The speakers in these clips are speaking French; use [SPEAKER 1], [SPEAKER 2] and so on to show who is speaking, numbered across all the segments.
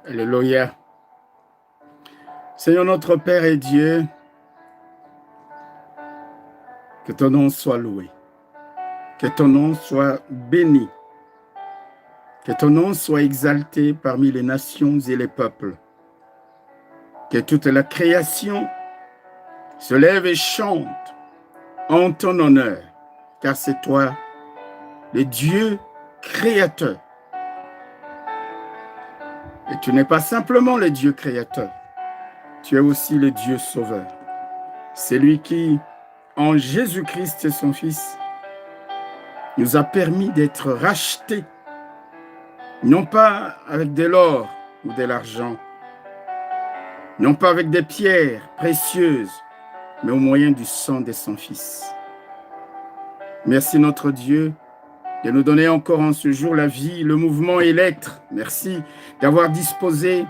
[SPEAKER 1] Alléluia. Seigneur notre Père et Dieu, que ton nom soit loué, que ton nom soit béni, que ton nom soit exalté parmi les nations et les peuples, que toute la création se lève et chante en ton honneur, car c'est toi, le Dieu créateur. Et tu n'es pas simplement le Dieu créateur, tu es aussi le Dieu sauveur. C'est lui qui, en Jésus-Christ, son Fils, nous a permis d'être rachetés, non pas avec de l'or ou de l'argent, non pas avec des pierres précieuses, mais au moyen du sang de son Fils. Merci notre Dieu de nous donner encore en ce jour la vie, le mouvement et l'être. Merci d'avoir disposé,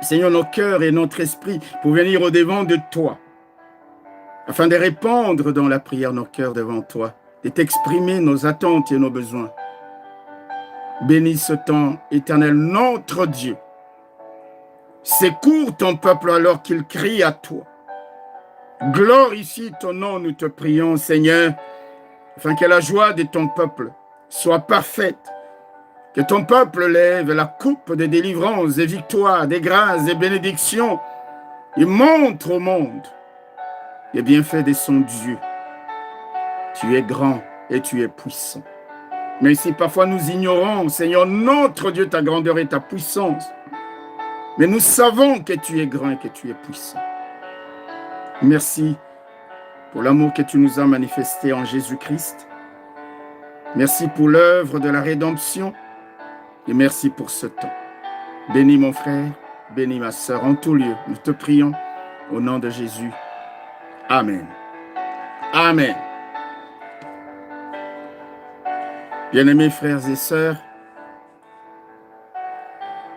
[SPEAKER 1] Seigneur, nos cœurs et notre esprit pour venir au-devant de toi, afin de répandre dans la prière nos cœurs devant toi, de t'exprimer nos attentes et nos besoins. Bénis ce temps éternel, notre Dieu. Secours ton peuple alors qu'il crie à toi. Glorifie ton nom, nous te prions, Seigneur, afin que la joie de ton peuple soit parfaite, que ton peuple lève la coupe de délivrance, des victoires, des grâces, des bénédictions, et montre au monde les bienfaits de son Dieu. Tu es grand et tu es puissant. Mais si parfois nous ignorons, Seigneur, notre Dieu, ta grandeur et ta puissance, mais nous savons que tu es grand et que tu es puissant. Merci pour l'amour que tu nous as manifesté en Jésus-Christ. Merci pour l'œuvre de la rédemption et merci pour ce temps. Bénis mon frère, bénis ma sœur en tout lieu. Nous te prions au nom de Jésus. Amen. Amen. Bien-aimés frères et sœurs,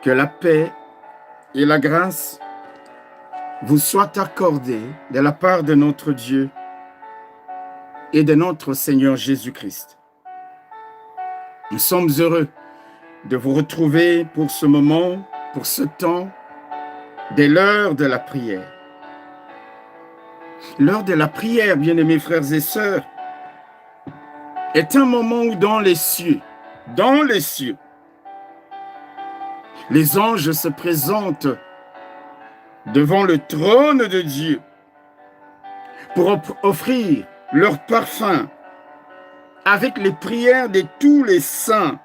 [SPEAKER 1] que la paix et la grâce vous soient accordées de la part de notre Dieu et de notre Seigneur Jésus-Christ. Nous sommes heureux de vous retrouver pour ce moment, pour ce temps, dès l'heure de la prière. L'heure de la prière, bien-aimés frères et sœurs, est un moment où dans les cieux, les anges se présentent devant le trône de Dieu pour offrir leur parfum avec les prières de tous les saints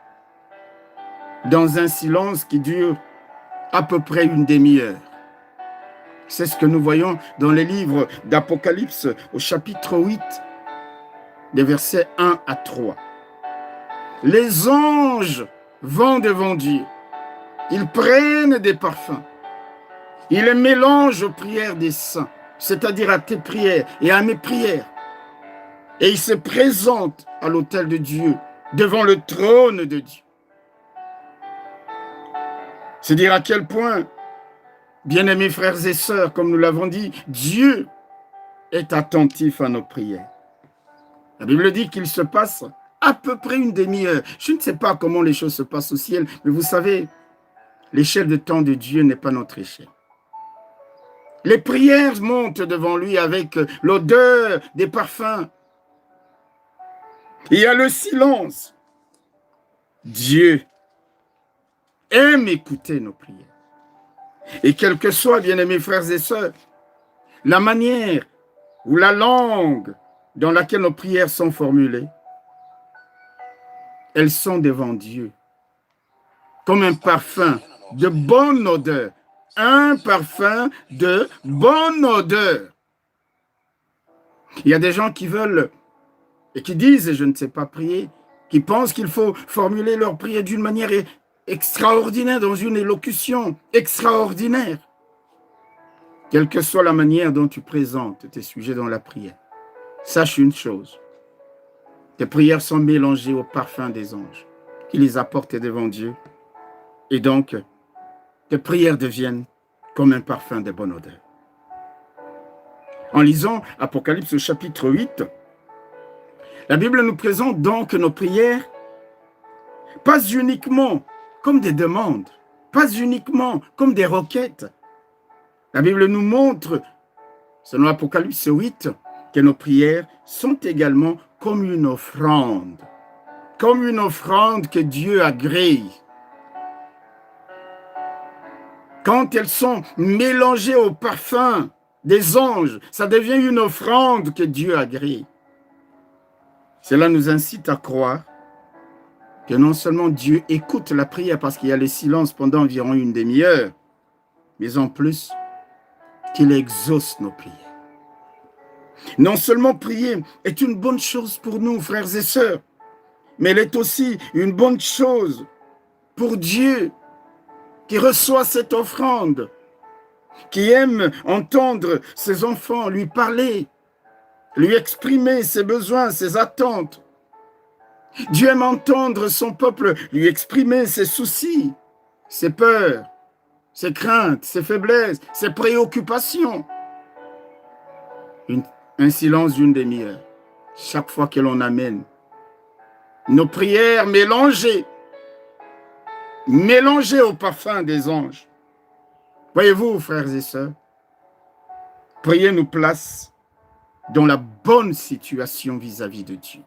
[SPEAKER 1] dans un silence qui dure à peu près une demi-heure. C'est ce que nous voyons dans les livres d'Apocalypse au chapitre 8, des versets 1 à 3. Les anges vont devant Dieu. Ils prennent des parfums. Ils les mélangent aux prières des saints, c'est-à-dire à tes prières et à mes prières. Et ils se présentent à l'autel de Dieu, devant le trône de Dieu. C'est dire à quel point, bien-aimés frères et sœurs, comme nous l'avons dit, Dieu est attentif à nos prières. La Bible dit qu'il se passe à peu près une demi-heure. Je ne sais pas comment les choses se passent au ciel, mais vous savez, l'échelle de temps de Dieu n'est pas notre échelle. Les prières montent devant lui avec l'odeur des parfums. Il y a le silence. Dieu aime écouter nos prières. Et quel que soit, bien-aimés frères et sœurs, la manière ou la langue dans laquelle nos prières sont formulées, elles sont devant Dieu, comme un parfum de bonne odeur. Un parfum de bonne odeur. Il y a des gens qui veulent et qui disent, je ne sais pas prier, qui pensent qu'il faut formuler leur prière d'une manière extraordinaire, dans une élocution extraordinaire. Quelle que soit la manière dont tu présentes tes sujets dans la prière, sache une chose, tes prières sont mélangées au parfum des anges qui les apportent devant Dieu. Et donc, tes prières deviennent comme un parfum de bonne odeur. En lisant Apocalypse chapitre 8, la Bible nous présente donc nos prières, pas uniquement comme des demandes, pas uniquement comme des roquettes. La Bible nous montre, selon l'Apocalypse 8, que nos prières sont également comme une offrande que Dieu agrée. Quand elles sont mélangées au parfum des anges, ça devient une offrande que Dieu agrée. Cela nous incite à croire que non seulement Dieu écoute la prière parce qu'il y a le silence pendant environ une demi-heure, mais en plus qu'il exauce nos prières. Non seulement prier est une bonne chose pour nous, frères et sœurs, mais elle est aussi une bonne chose pour Dieu qui reçoit cette offrande, qui aime entendre ses enfants lui parler, lui exprimer ses besoins, ses attentes. Dieu aime entendre son peuple lui exprimer ses soucis, ses peurs, ses craintes, ses faiblesses, ses préoccupations. Un silence d'une demi-heure, chaque fois que l'on amène nos prières mélangées au parfum des anges. Voyez-vous, frères et sœurs, prier nous place dans la bonne situation vis-à-vis de Dieu.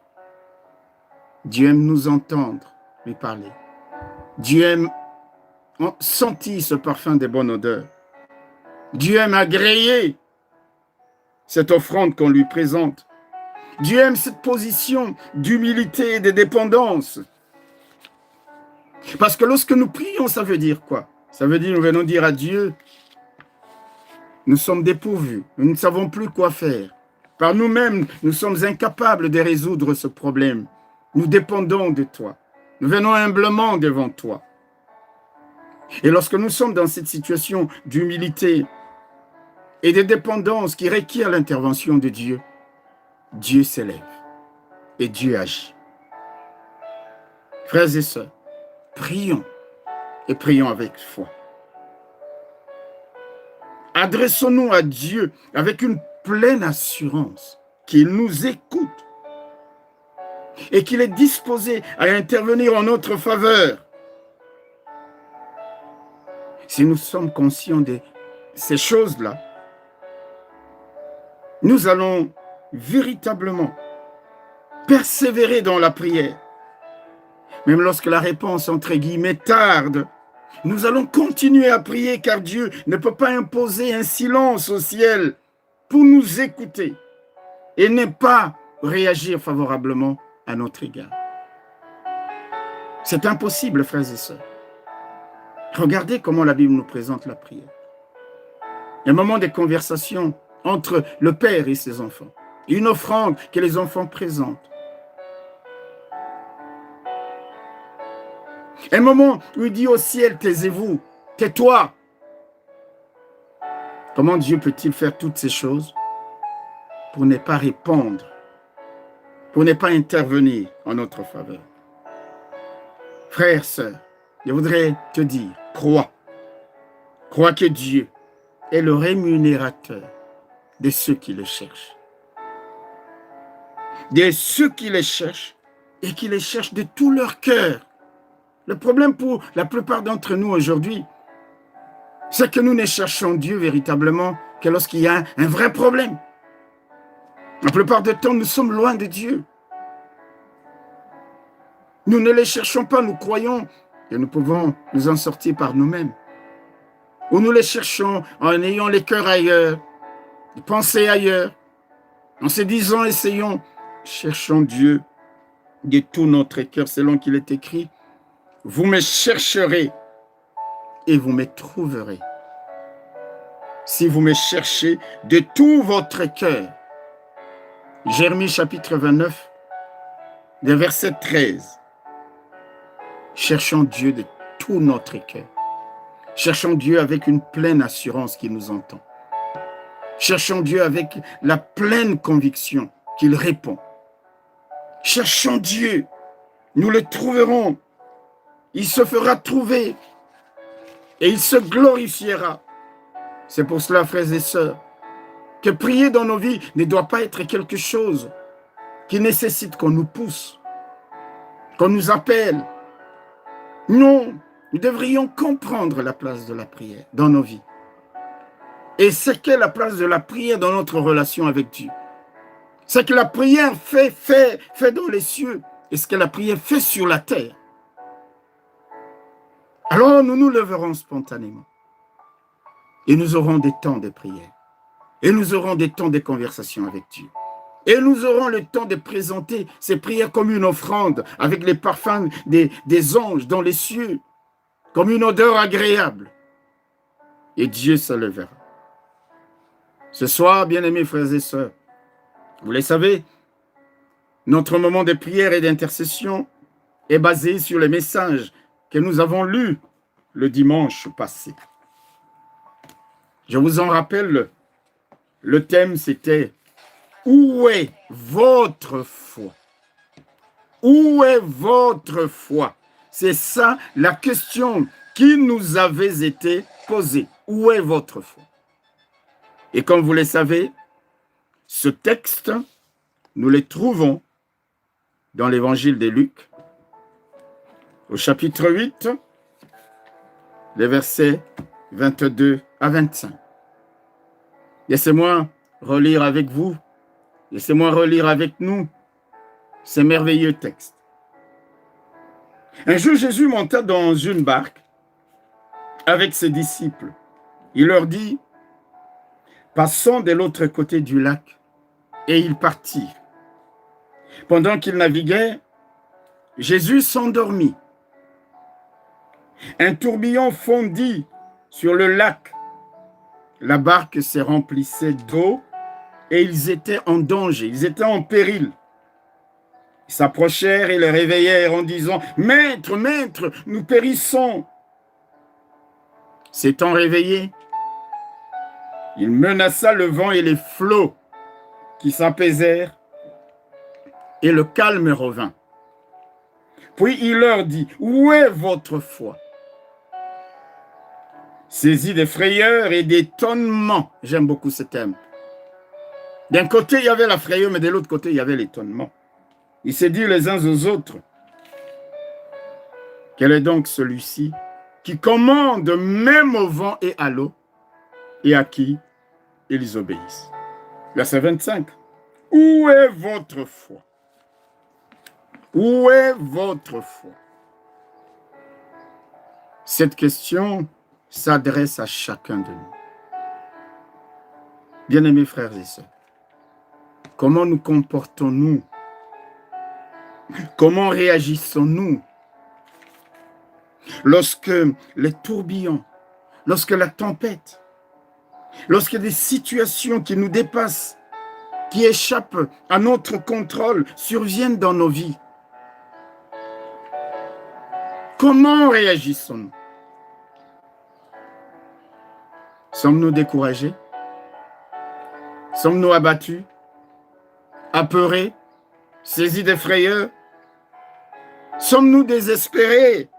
[SPEAKER 1] Dieu aime nous entendre lui parler. Dieu aime sentir ce parfum de bonne odeur. Dieu aime agréer cette offrande qu'on lui présente. Dieu aime cette position d'humilité et de dépendance. Parce que lorsque nous prions, ça veut dire quoi? Ça veut dire nous venons dire à Dieu, nous sommes dépourvus, nous ne savons plus quoi faire. Par nous-mêmes, nous sommes incapables de résoudre ce problème. Nous dépendons de toi. Nous venons humblement devant toi. Et lorsque nous sommes dans cette situation d'humilité et de dépendance qui requiert l'intervention de Dieu, Dieu s'élève et Dieu agit. Frères et sœurs, prions et prions avec foi. Adressons-nous à Dieu avec une pleine assurance qu'il nous écoute et qu'il est disposé à intervenir en notre faveur. Si nous sommes conscients de ces choses-là, nous allons véritablement persévérer dans la prière. Même lorsque la réponse, entre guillemets, tarde, nous allons continuer à prier car Dieu ne peut pas imposer un silence au ciel pour nous écouter et ne pas réagir favorablement à notre égard. C'est impossible, frères et sœurs. Regardez comment la Bible nous présente la prière. Un moment de conversation entre le père et ses enfants. Une offrande que les enfants présentent. Un moment où il dit au ciel, taisez-vous, tais-toi. Comment Dieu peut-il faire toutes ces choses pour ne pas répondre, pour ne pas intervenir en notre faveur? Frères, sœurs, je voudrais te dire, crois que Dieu est le rémunérateur de ceux qui le cherchent. De ceux qui les cherchent et qui les cherchent de tout leur cœur. Le problème pour la plupart d'entre nous aujourd'hui, c'est que nous ne cherchons Dieu véritablement que lorsqu'il y a un vrai problème. La plupart du temps, nous sommes loin de Dieu. Nous ne les cherchons pas, nous croyons que nous pouvons nous en sortir par nous-mêmes. Ou nous les cherchons en ayant les cœurs ailleurs, les pensées ailleurs, en se disant, essayons, cherchons Dieu de tout notre cœur, selon qu'il est écrit, vous me chercherez et vous me trouverez. Si vous me cherchez de tout votre cœur. Jérémie chapitre 29, le verset 13. Cherchons Dieu de tout notre cœur. Cherchons Dieu avec une pleine assurance qu'il nous entend. Cherchons Dieu avec la pleine conviction qu'il répond. Cherchons Dieu, nous le trouverons. Il se fera trouver et il se glorifiera. C'est pour cela, frères et sœurs, que prier dans nos vies ne doit pas être quelque chose qui nécessite qu'on nous pousse, qu'on nous appelle. Non, nous devrions comprendre la place de la prière dans nos vies. Et c'est qu'est la place de la prière dans notre relation avec Dieu. C'est que la prière fait dans les cieux et ce que la prière fait sur la terre. Alors nous nous leverons spontanément et nous aurons des temps de prière et nous aurons des temps de conversation avec Dieu. Et nous aurons le temps de présenter ces prières comme une offrande avec les parfums des anges dans les cieux, comme une odeur agréable. Et Dieu se levera. Ce soir, bien-aimés frères et sœurs, vous le savez, notre moment de prière et d'intercession est basé sur les messages que nous avons lus le dimanche passé. Je vous en rappelle, le thème c'était « Où est votre foi ?» Où est votre foi? C'est ça la question qui nous avait été posée. Où est votre foi? Et comme vous le savez, ce texte, nous le trouvons dans l'évangile de Luc, au chapitre 8, les versets 22 à 25. Laissez-moi relire avec vous, laissez-moi relire avec nous ces merveilleux textes. Un jour, Jésus monta dans une barque avec ses disciples. Il leur dit, « Passons de l'autre côté du lac. » Et ils partirent. Pendant qu'ils naviguaient, Jésus s'endormit. Un tourbillon fondit sur le lac. La barque se remplissait d'eau et ils étaient en danger, ils étaient en péril. Ils s'approchèrent et le réveillèrent en disant, « Maître, maître, nous périssons !» S'étant réveillé, il menaça le vent et les flots qui s'apaisèrent et le calme revint. Puis il leur dit, « Où est votre foi ?» Saisi de frayeur et d'étonnement, j'aime beaucoup ce thème. D'un côté, il y avait la frayeur, mais de l'autre côté, il y avait l'étonnement. Ils se disent les uns aux autres, « Quel est donc celui-ci qui commande même au vent et à l'eau et à qui ils obéissent ?» Verset 25. « Où est votre foi? Où est votre foi? » Cette question s'adresse à chacun de nous. Bien-aimés frères et sœurs, comment nous comportons-nous? Comment réagissons-nous lorsque les tourbillons, lorsque la tempête, lorsque des situations qui nous dépassent, qui échappent à notre contrôle, surviennent dans nos vies? Comment réagissons-nous? Sommes-nous découragés? Sommes-nous abattus? Apeurés? Saisis de frayeur? Sommes-nous désespérés?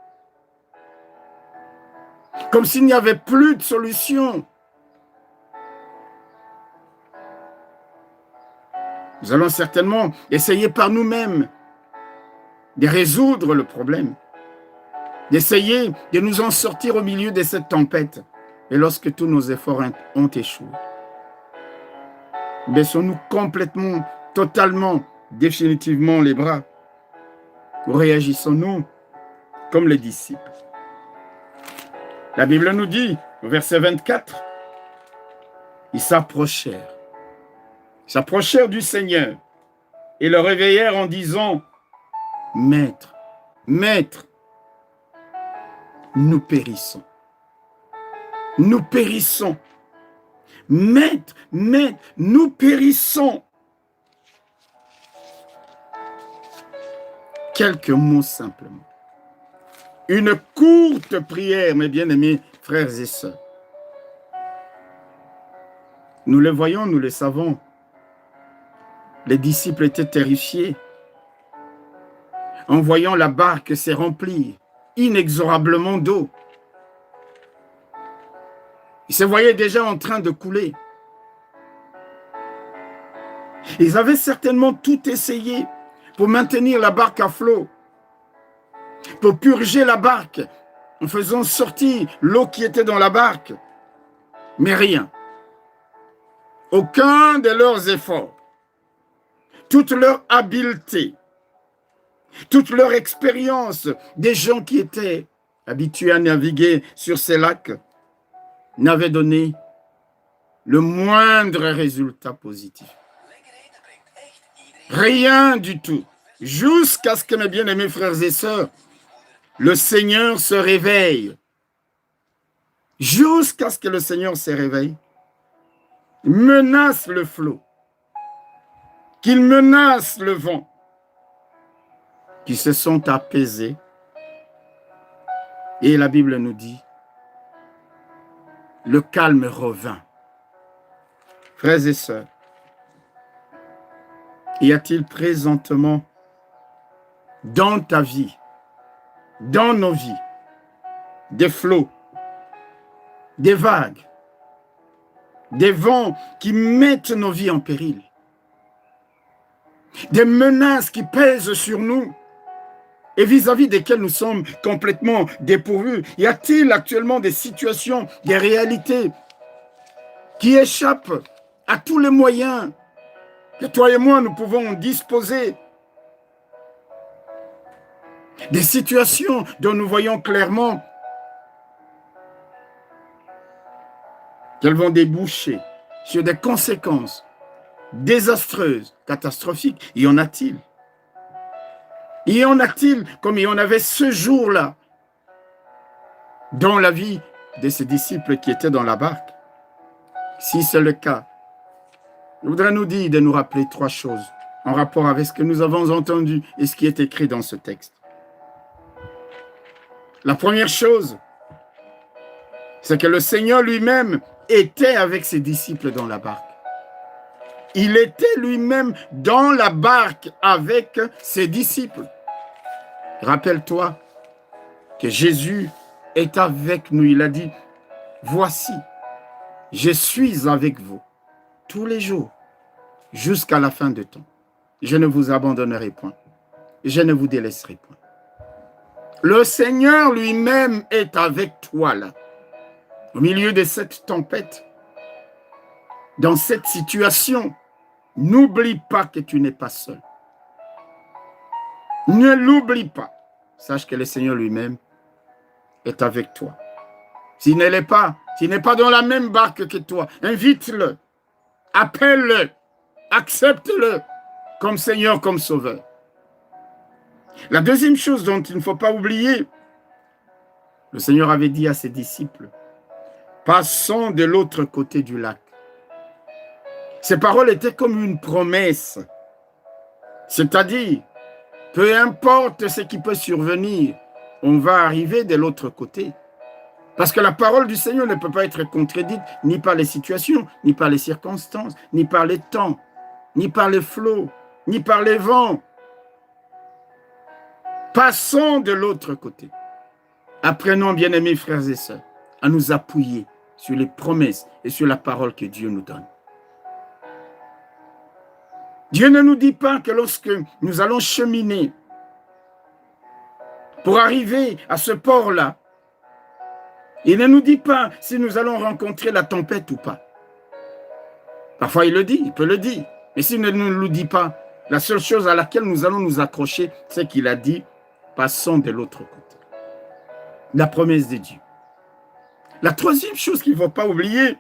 [SPEAKER 1] Comme s'il n'y avait plus de solution? Nous allons certainement essayer par nous-mêmes de résoudre le problème, d'essayer de nous en sortir au milieu de cette tempête. Et lorsque tous nos efforts ont échoué, baissons-nous complètement, totalement, définitivement les bras? Ou réagissons-nous comme les disciples? La Bible nous dit, au verset 24, ils s'approchèrent du Seigneur et le réveillèrent en disant, « Maître, Maître, nous périssons. Nous périssons. Maître, Maître, nous périssons. » Quelques mots simplement. Une courte prière, mes bien-aimés frères et sœurs. Nous le voyons, nous le savons. Les disciples étaient terrifiés en voyant la barque se remplir inexorablement d'eau. Ils se voyaient déjà en train de couler. Ils avaient certainement tout essayé pour maintenir la barque à flot, pour purger la barque, en faisant sortir l'eau qui était dans la barque. Mais rien. Aucun de leurs efforts, toute leur habileté, toute leur expérience, des gens qui étaient habitués à naviguer sur ces lacs, n'avaient donné le moindre résultat positif. Rien du tout. Jusqu'à ce que, mes bien-aimés frères et sœurs, le Seigneur se réveille. Jusqu'à ce que le Seigneur se réveille, menace le flot, qu'il menace le vent, qui se sont apaisés. Et la Bible nous dit, le calme revint. Frères et sœurs, y a-t-il présentement dans ta vie, dans nos vies, des flots, des vagues, des vents qui mettent nos vies en péril, des menaces qui pèsent sur nous et vis-à-vis desquelles nous sommes complètement dépourvus? Y a-t-il actuellement des situations, des réalités qui échappent à tous les moyens que toi et moi nous pouvons disposer? Des situations dont nous voyons clairement qu'elles vont déboucher sur des conséquences désastreuses, catastrophiques. Y en a-t-il? Y en a-t-il comme il y en avait ce jour-là dans la vie de ces disciples qui étaient dans la barque? Si c'est le cas, je voudrais nous dire de nous rappeler 3 choses en rapport avec ce que nous avons entendu et ce qui est écrit dans ce texte. La première chose, c'est que le Seigneur lui-même était avec ses disciples dans la barque. Il était lui-même dans la barque avec ses disciples. Rappelle-toi que Jésus est avec nous. Il a dit, voici, je suis avec vous tous les jours jusqu'à la fin de temps. Je ne vous abandonnerai point. Je ne vous délaisserai point. Le Seigneur lui-même est avec toi là, au milieu de cette tempête, dans cette situation. N'oublie pas que tu n'es pas seul. Ne l'oublie pas. Sache que le Seigneur lui-même est avec toi. S'il n'est pas dans la même barque que toi, invite-le, appelle-le, accepte-le comme Seigneur, comme Sauveur. La deuxième chose dont il ne faut pas oublier, le Seigneur avait dit à ses disciples, passons de l'autre côté du lac. Ces paroles étaient comme une promesse, c'est-à-dire, peu importe ce qui peut survenir, on va arriver de l'autre côté. Parce que la parole du Seigneur ne peut pas être contredite ni par les situations, ni par les circonstances, ni par les temps, ni par les flots, ni par les vents. Passons de l'autre côté. Apprenons, bien-aimés frères et sœurs, à nous appuyer sur les promesses et sur la parole que Dieu nous donne. Dieu ne nous dit pas que lorsque nous allons cheminer pour arriver à ce port-là, il ne nous dit pas si nous allons rencontrer la tempête ou pas. Parfois il le dit, il peut le dire. Mais s'il ne nous le dit pas, la seule chose à laquelle nous allons nous accrocher, c'est qu'il a dit, passons de l'autre côté. La promesse de Dieu. La troisième chose qu'il ne faut pas oublier,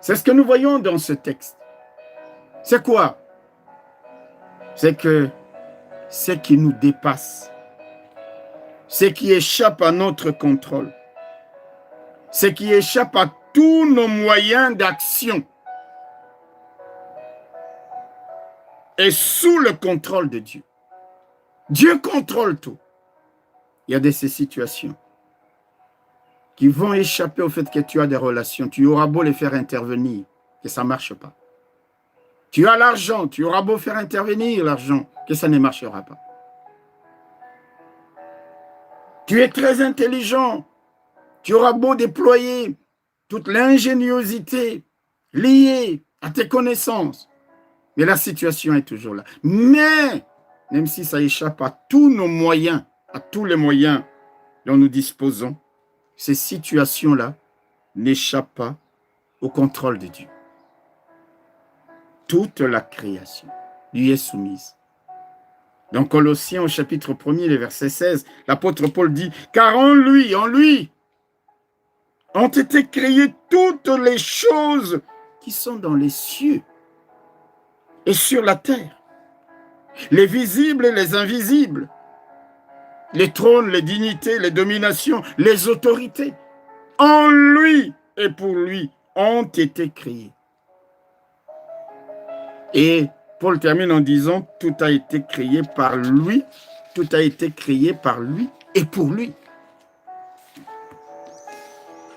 [SPEAKER 1] c'est ce que nous voyons dans ce texte. C'est quoi? C'est que ce qui nous dépasse, ce qui échappe à notre contrôle, ce qui échappe à tous nos moyens d'action est sous le contrôle de Dieu. Dieu contrôle tout. Il y a de ces situations qui vont échapper au fait que tu as des relations. Tu auras beau les faire intervenir, que ça ne marche pas. Tu as l'argent, tu auras beau faire intervenir l'argent, que ça ne marchera pas. Tu es très intelligent, tu auras beau déployer toute l'ingéniosité liée à tes connaissances, mais la situation est toujours là. Mais, même si ça échappe à tous nos moyens, à tous les moyens dont nous disposons, ces situations-là n'échappent pas au contrôle de Dieu. Toute la création lui est soumise. Dans Colossiens au chapitre 1er, le verset 16, l'apôtre Paul dit « Car en lui, ont été créées toutes les choses qui sont dans les cieux et sur la terre, les visibles et les invisibles, les trônes, les dignités, les dominations, les autorités. En lui et pour lui ont été créées. » Et Paul termine en disant « Tout a été créé par lui, tout a été créé par lui et pour lui. »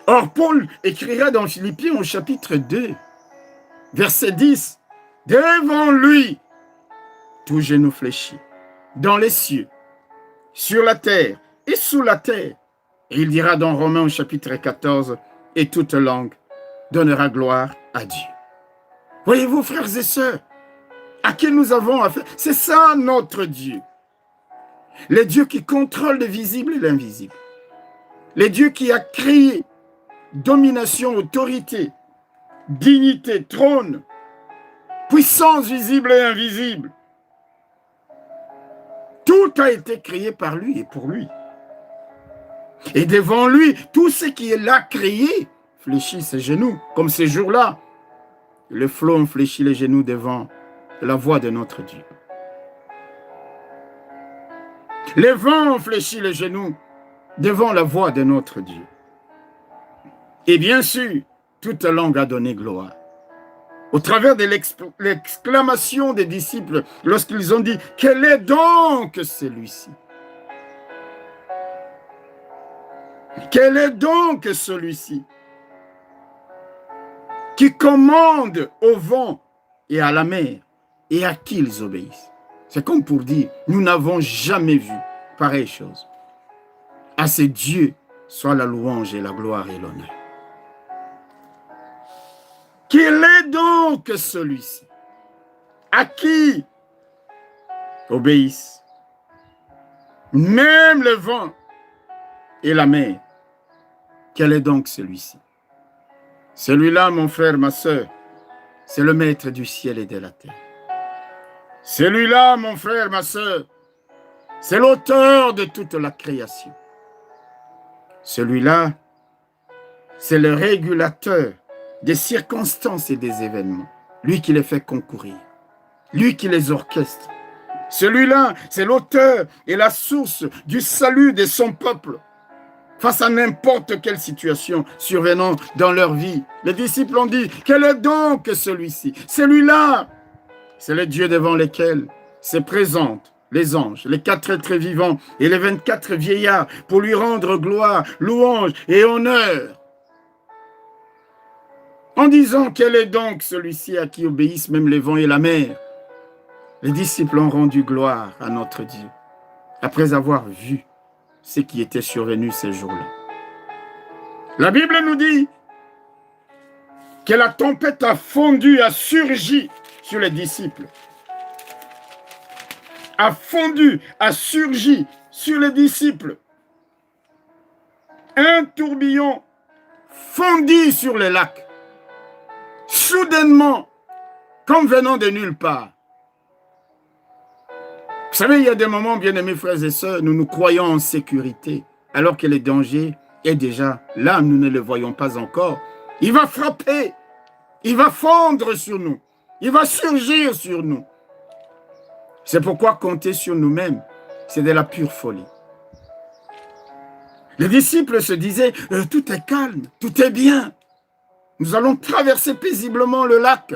[SPEAKER 1] Or, Paul écrira dans Philippiens au chapitre 2, verset 10, « Devant lui, tout genou fléchit, dans les cieux, sur la terre et sous la terre. » Et il dira dans Romains au chapitre 14, « Et toute langue donnera gloire à Dieu. » Voyez-vous, frères et sœurs, à qui nous avons affaire? C'est ça notre Dieu. Le Dieu qui contrôle le visible et l'invisible. Le Dieu qui a créé domination, autorité, dignité, trône, puissance visible et invisible. Tout a été créé par lui et pour lui. Et devant lui, tout ce qui est là créé fléchit ses genoux, comme ces jours-là. Le flot ont fléchi les genoux devant la voix de notre Dieu. Les vents ont fléchi les genoux devant la voix de notre Dieu. Et bien sûr, toute langue a donné gloire. Au travers de l'exclamation des disciples, lorsqu'ils ont dit « Quel est donc celui-ci » Quel est donc celui-ci qui commande au vent et à la mer et à qui ils obéissent? C'est comme pour dire, nous n'avons jamais vu pareille chose. À ce Dieu soit la louange et la gloire et l'honneur. Quel est donc celui-ci à qui obéissent même le vent et la mer? Quel est donc celui-ci? Celui-là, mon frère, ma sœur, c'est le maître du ciel et de la terre. Celui-là, mon frère, ma sœur, c'est l'auteur de toute la création. Celui-là, c'est le régulateur des circonstances et des événements. Lui qui les fait concourir. Lui qui les orchestre. Celui-là, c'est l'auteur et la source du salut de son peuple face à n'importe quelle situation survenant dans leur vie. Les disciples ont dit, quel est donc celui-ci? Celui-là, c'est le Dieu devant lequel se présentent les anges, les 4 êtres vivants et les 24 vieillards pour lui rendre gloire, louange et honneur. En disant, quel est donc celui-ci à qui obéissent même les vents et la mer? Les disciples ont rendu gloire à notre Dieu, après avoir vu ce qui était survenu ces jours-là. La Bible nous dit que la tempête a fondu, a surgi sur les disciples. A fondu, a surgi sur les disciples. Un tourbillon fondit sur les lacs. Soudainement, comme venant de nulle part. Vous savez, il y a des moments, bien-aimés frères et sœurs, nous nous croyons en sécurité, alors que le danger est déjà là, nous ne le voyons pas encore. Il va frapper, il va fondre sur nous, il va surgir sur nous. C'est pourquoi compter sur nous-mêmes, c'est de la pure folie. Les disciples se disaient, tout est calme, tout est bien. Nous allons traverser paisiblement le lac.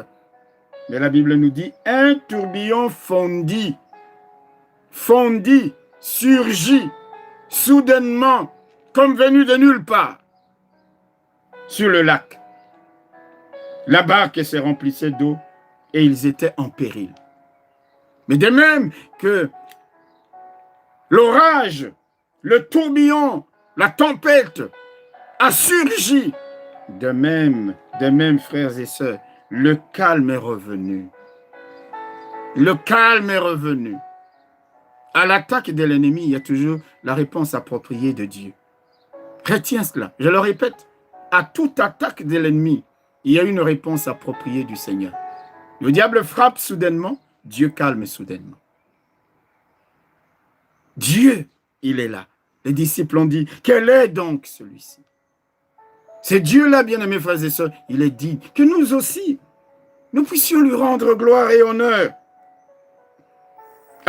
[SPEAKER 1] Mais la Bible nous dit, un tourbillon fondit, surgit, soudainement, comme venu de nulle part, sur le lac. La barque se remplissait d'eau et ils étaient en péril. Mais de même que l'orage, le tourbillon, la tempête a surgi, de même, frères et sœurs, le calme est revenu. Le calme est revenu. À l'attaque de l'ennemi, il y a toujours la réponse appropriée de Dieu. Retiens cela. Je le répète. À toute attaque de l'ennemi, il y a une réponse appropriée du Seigneur. Le diable frappe soudainement, Dieu calme soudainement. Dieu, il est là. Les disciples ont dit, quel est donc celui-ci? C'est Dieu-là, bien-aimés frères et sœurs, il est dit que nous aussi, nous puissions lui rendre gloire et honneur.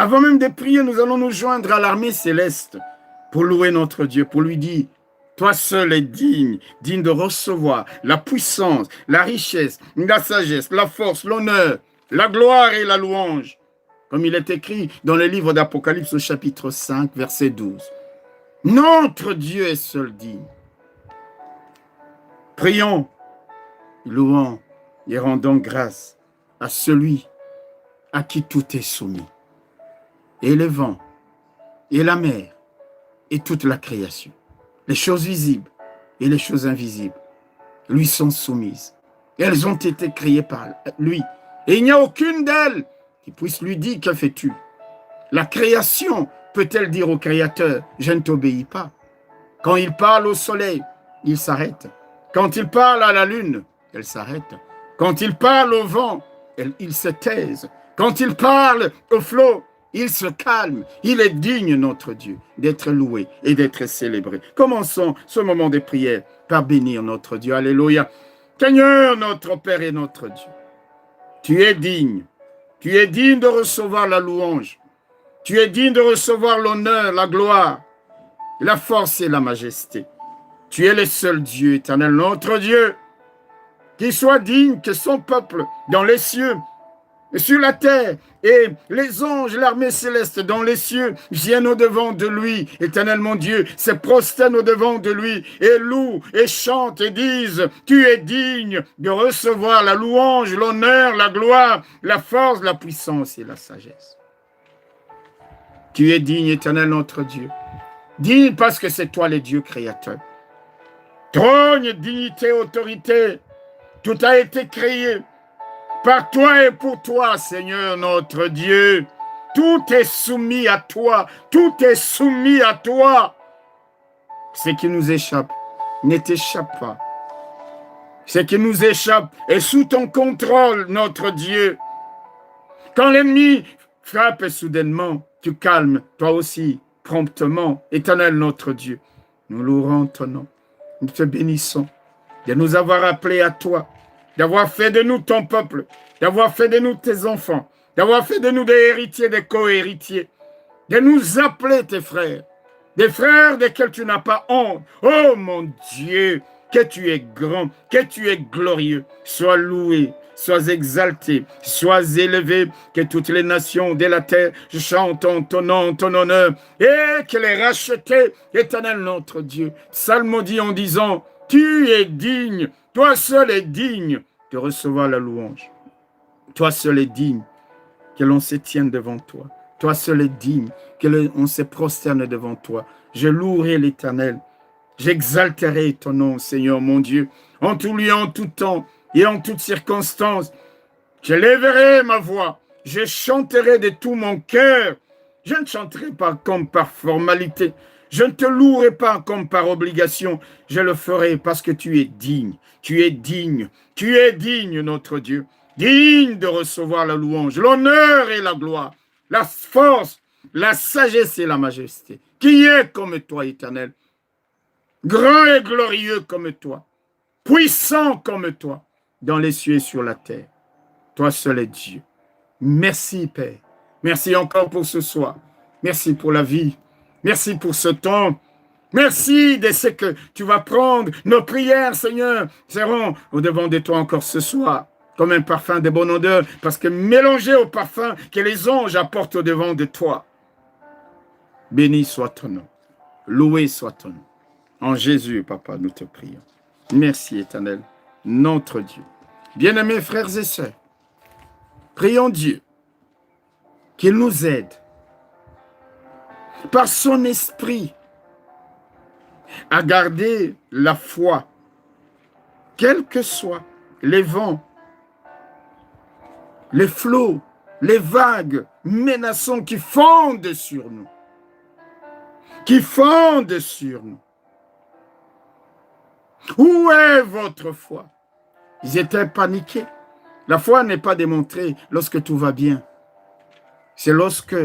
[SPEAKER 1] Avant même de prier, nous allons nous joindre à l'armée céleste pour louer notre Dieu, pour lui dire, toi seul es digne, digne de recevoir la puissance, la richesse, la sagesse, la force, l'honneur, la gloire et la louange. Comme il est écrit dans le livre d'Apocalypse au chapitre 5, verset 12. Notre Dieu est seul digne. Prions, louons et rendons grâce à celui à qui tout est soumis. Et le vent, et la mer, et toute la création. Les choses visibles et les choses invisibles lui sont soumises. Elles ont été créées par lui. Et il n'y a aucune d'elles qui puisse lui dire, que fais-tu? La création peut-elle dire au Créateur, je ne t'obéis pas? Quand il parle au soleil, il s'arrête. Quand il parle à la lune, elle s'arrête. Quand il parle au vent, il se taise. Quand il parle au flot, il se calme. Il est digne, notre Dieu, d'être loué et d'être célébré. Commençons ce moment de prière par bénir notre Dieu. Alléluia. Seigneur, notre Père et notre Dieu, tu es digne. Tu es digne de recevoir la louange. Tu es digne de recevoir l'honneur, la gloire, la force et la majesté. Tu es le seul Dieu éternel, notre Dieu, qui soit digne que son peuple dans les cieux et sur la terre, et les anges, l'armée céleste dans les cieux viennent au-devant de lui, éternel mon Dieu, se prosternent au-devant de lui, et louent, et chantent, et disent, tu es digne de recevoir la louange, l'honneur, la gloire, la force, la puissance et la sagesse. Tu es digne, éternel notre Dieu. Digne parce que c'est toi le Dieu créateur. Trône, dignité, autorité, tout a été créé par toi et pour toi, Seigneur notre Dieu. Tout est soumis à toi. Tout est soumis à toi. Ce qui nous échappe ne t'échappe pas. Ce qui nous échappe est sous ton contrôle, notre Dieu. Quand l'ennemi frappe soudainement, tu calmes, toi aussi, promptement, éternel notre Dieu. Nous louerons ton nom. Nous te bénissons de nous avoir appelés à toi, d'avoir fait de nous ton peuple, d'avoir fait de nous tes enfants, d'avoir fait de nous des héritiers, des co-héritiers, de nous appeler tes frères, des frères desquels tu n'as pas honte. Oh mon Dieu, que tu es grand, que tu es glorieux. Sois loué, sois exalté, sois élevé, que toutes les nations de la terre chantent en ton nom, ton honneur, et que les rachetés, éternel notre Dieu, psalmodie en disant, tu es digne, toi seul es digne de recevoir la louange. Toi seul es digne que l'on se tienne devant toi. Toi seul es digne que l'on se prosterne devant toi. Je louerai l'Éternel. J'exalterai ton nom, Seigneur mon Dieu, en tout lieu, en tout temps et en toutes circonstances. Je lèverai ma voix. Je chanterai de tout mon cœur. Je ne chanterai pas comme par formalité. Je ne te louerai pas comme par obligation. Je le ferai parce que tu es digne. Tu es digne. Tu es digne, notre Dieu. Digne de recevoir la louange, l'honneur et la gloire, la force, la sagesse et la majesté. Qui est comme toi, éternel? Grand et glorieux comme toi. Puissant comme toi, dans les cieux et sur la terre. Toi seul est Dieu. Merci, Père. Merci encore pour ce soir. Merci pour la vie. Merci pour ce temps. Merci de ce que tu vas prendre. Nos prières, Seigneur, seront au-devant de toi encore ce soir, comme un parfum de bonne odeur, parce que mélangé au parfum que les anges apportent au-devant de toi. Béni soit ton nom. Loué soit ton nom. En Jésus, Papa, nous te prions. Merci, Éternel, notre Dieu. Bien-aimés frères et sœurs, prions Dieu qu'il nous aide par son esprit à garder la foi, quels que soient les vents, les flots, les vagues menaçantes qui fondent sur nous. Qui fondent sur nous. Où est votre foi? Ils étaient paniqués. La foi n'est pas démontrée lorsque tout va bien. C'est lorsque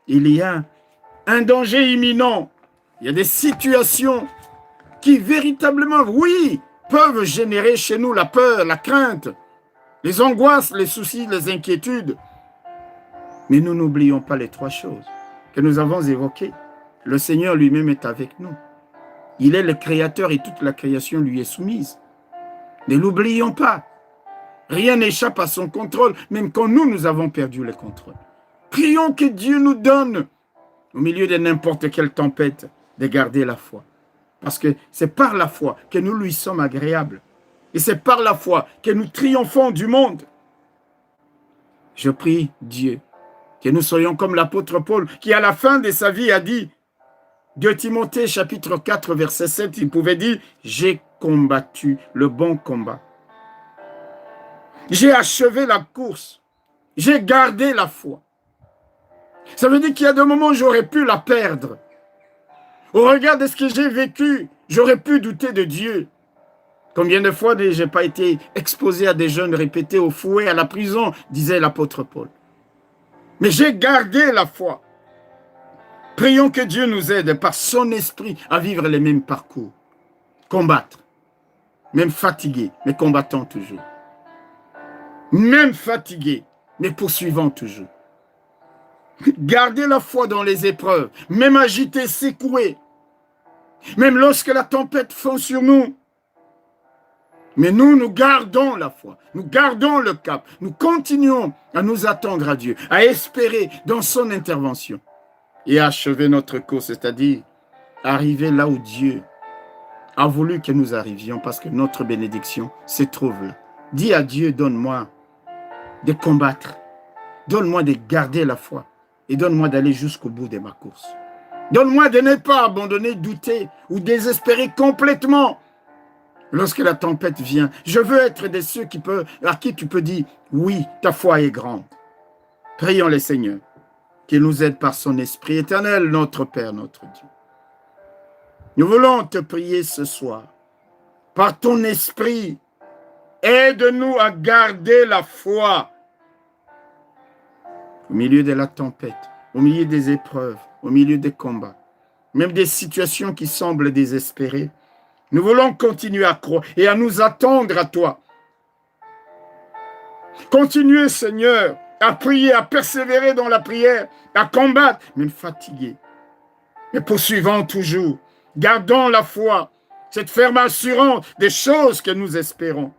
[SPEAKER 1] il y a un danger imminent. Il y a des situations qui véritablement, oui, peuvent générer chez nous la peur, la crainte, les angoisses, les soucis, les inquiétudes. Mais nous n'oublions pas les trois choses que nous avons évoquées. Le Seigneur lui-même est avec nous. Il est le Créateur et toute la création lui est soumise. Ne l'oublions pas. Rien n'échappe à son contrôle, même quand nous avons perdu le contrôle. Prions que Dieu nous donne, au milieu de n'importe quelle tempête, de garder la foi. Parce que c'est par la foi que nous lui sommes agréables. Et c'est par la foi que nous triomphons du monde. Je prie Dieu que nous soyons comme l'apôtre Paul, qui à la fin de sa vie a dit, 2 Timothée chapitre 4 verset 7, il pouvait dire, j'ai combattu le bon combat. J'ai achevé la course. J'ai gardé la foi. Ça veut dire qu'il y a des moments où j'aurais pu la perdre. Au regard de ce que j'ai vécu, j'aurais pu douter de Dieu. Combien de fois je n'ai pas été exposé à des jeûnes répétés au fouet, à la prison, disait l'apôtre Paul. Mais j'ai gardé la foi. Prions que Dieu nous aide par son esprit à vivre les mêmes parcours. Combattre. Même fatigué, mais combattant toujours. Même fatigué, mais poursuivant toujours. Garder la foi dans les épreuves, même agité, secoué, même lorsque la tempête fond sur nous. Mais nous gardons la foi, nous gardons le cap, nous continuons à nous attendre à Dieu, à espérer dans son intervention et à achever notre course, c'est-à-dire arriver là où Dieu a voulu que nous arrivions parce que notre bénédiction se trouve là. Dis à Dieu, donne-moi de combattre, donne-moi de garder la foi et donne-moi d'aller jusqu'au bout de ma course. Donne-moi de ne pas abandonner, douter ou désespérer complètement lorsque la tempête vient. Je veux être de ceux à qui tu peux dire, oui, ta foi est grande. Prions le Seigneur, qu'il nous aide par son Esprit éternel, notre Père, notre Dieu. Nous voulons te prier ce soir, par ton Esprit, aide-nous à garder la foi au milieu de la tempête, au milieu des épreuves, au milieu des combats, même des situations qui semblent désespérées. Nous voulons continuer à croire et à nous attendre à toi. Continuez, Seigneur, à prier, à persévérer dans la prière, à combattre, même fatigué. Mais poursuivons toujours. Gardons la foi, cette ferme assurance des choses que nous espérons.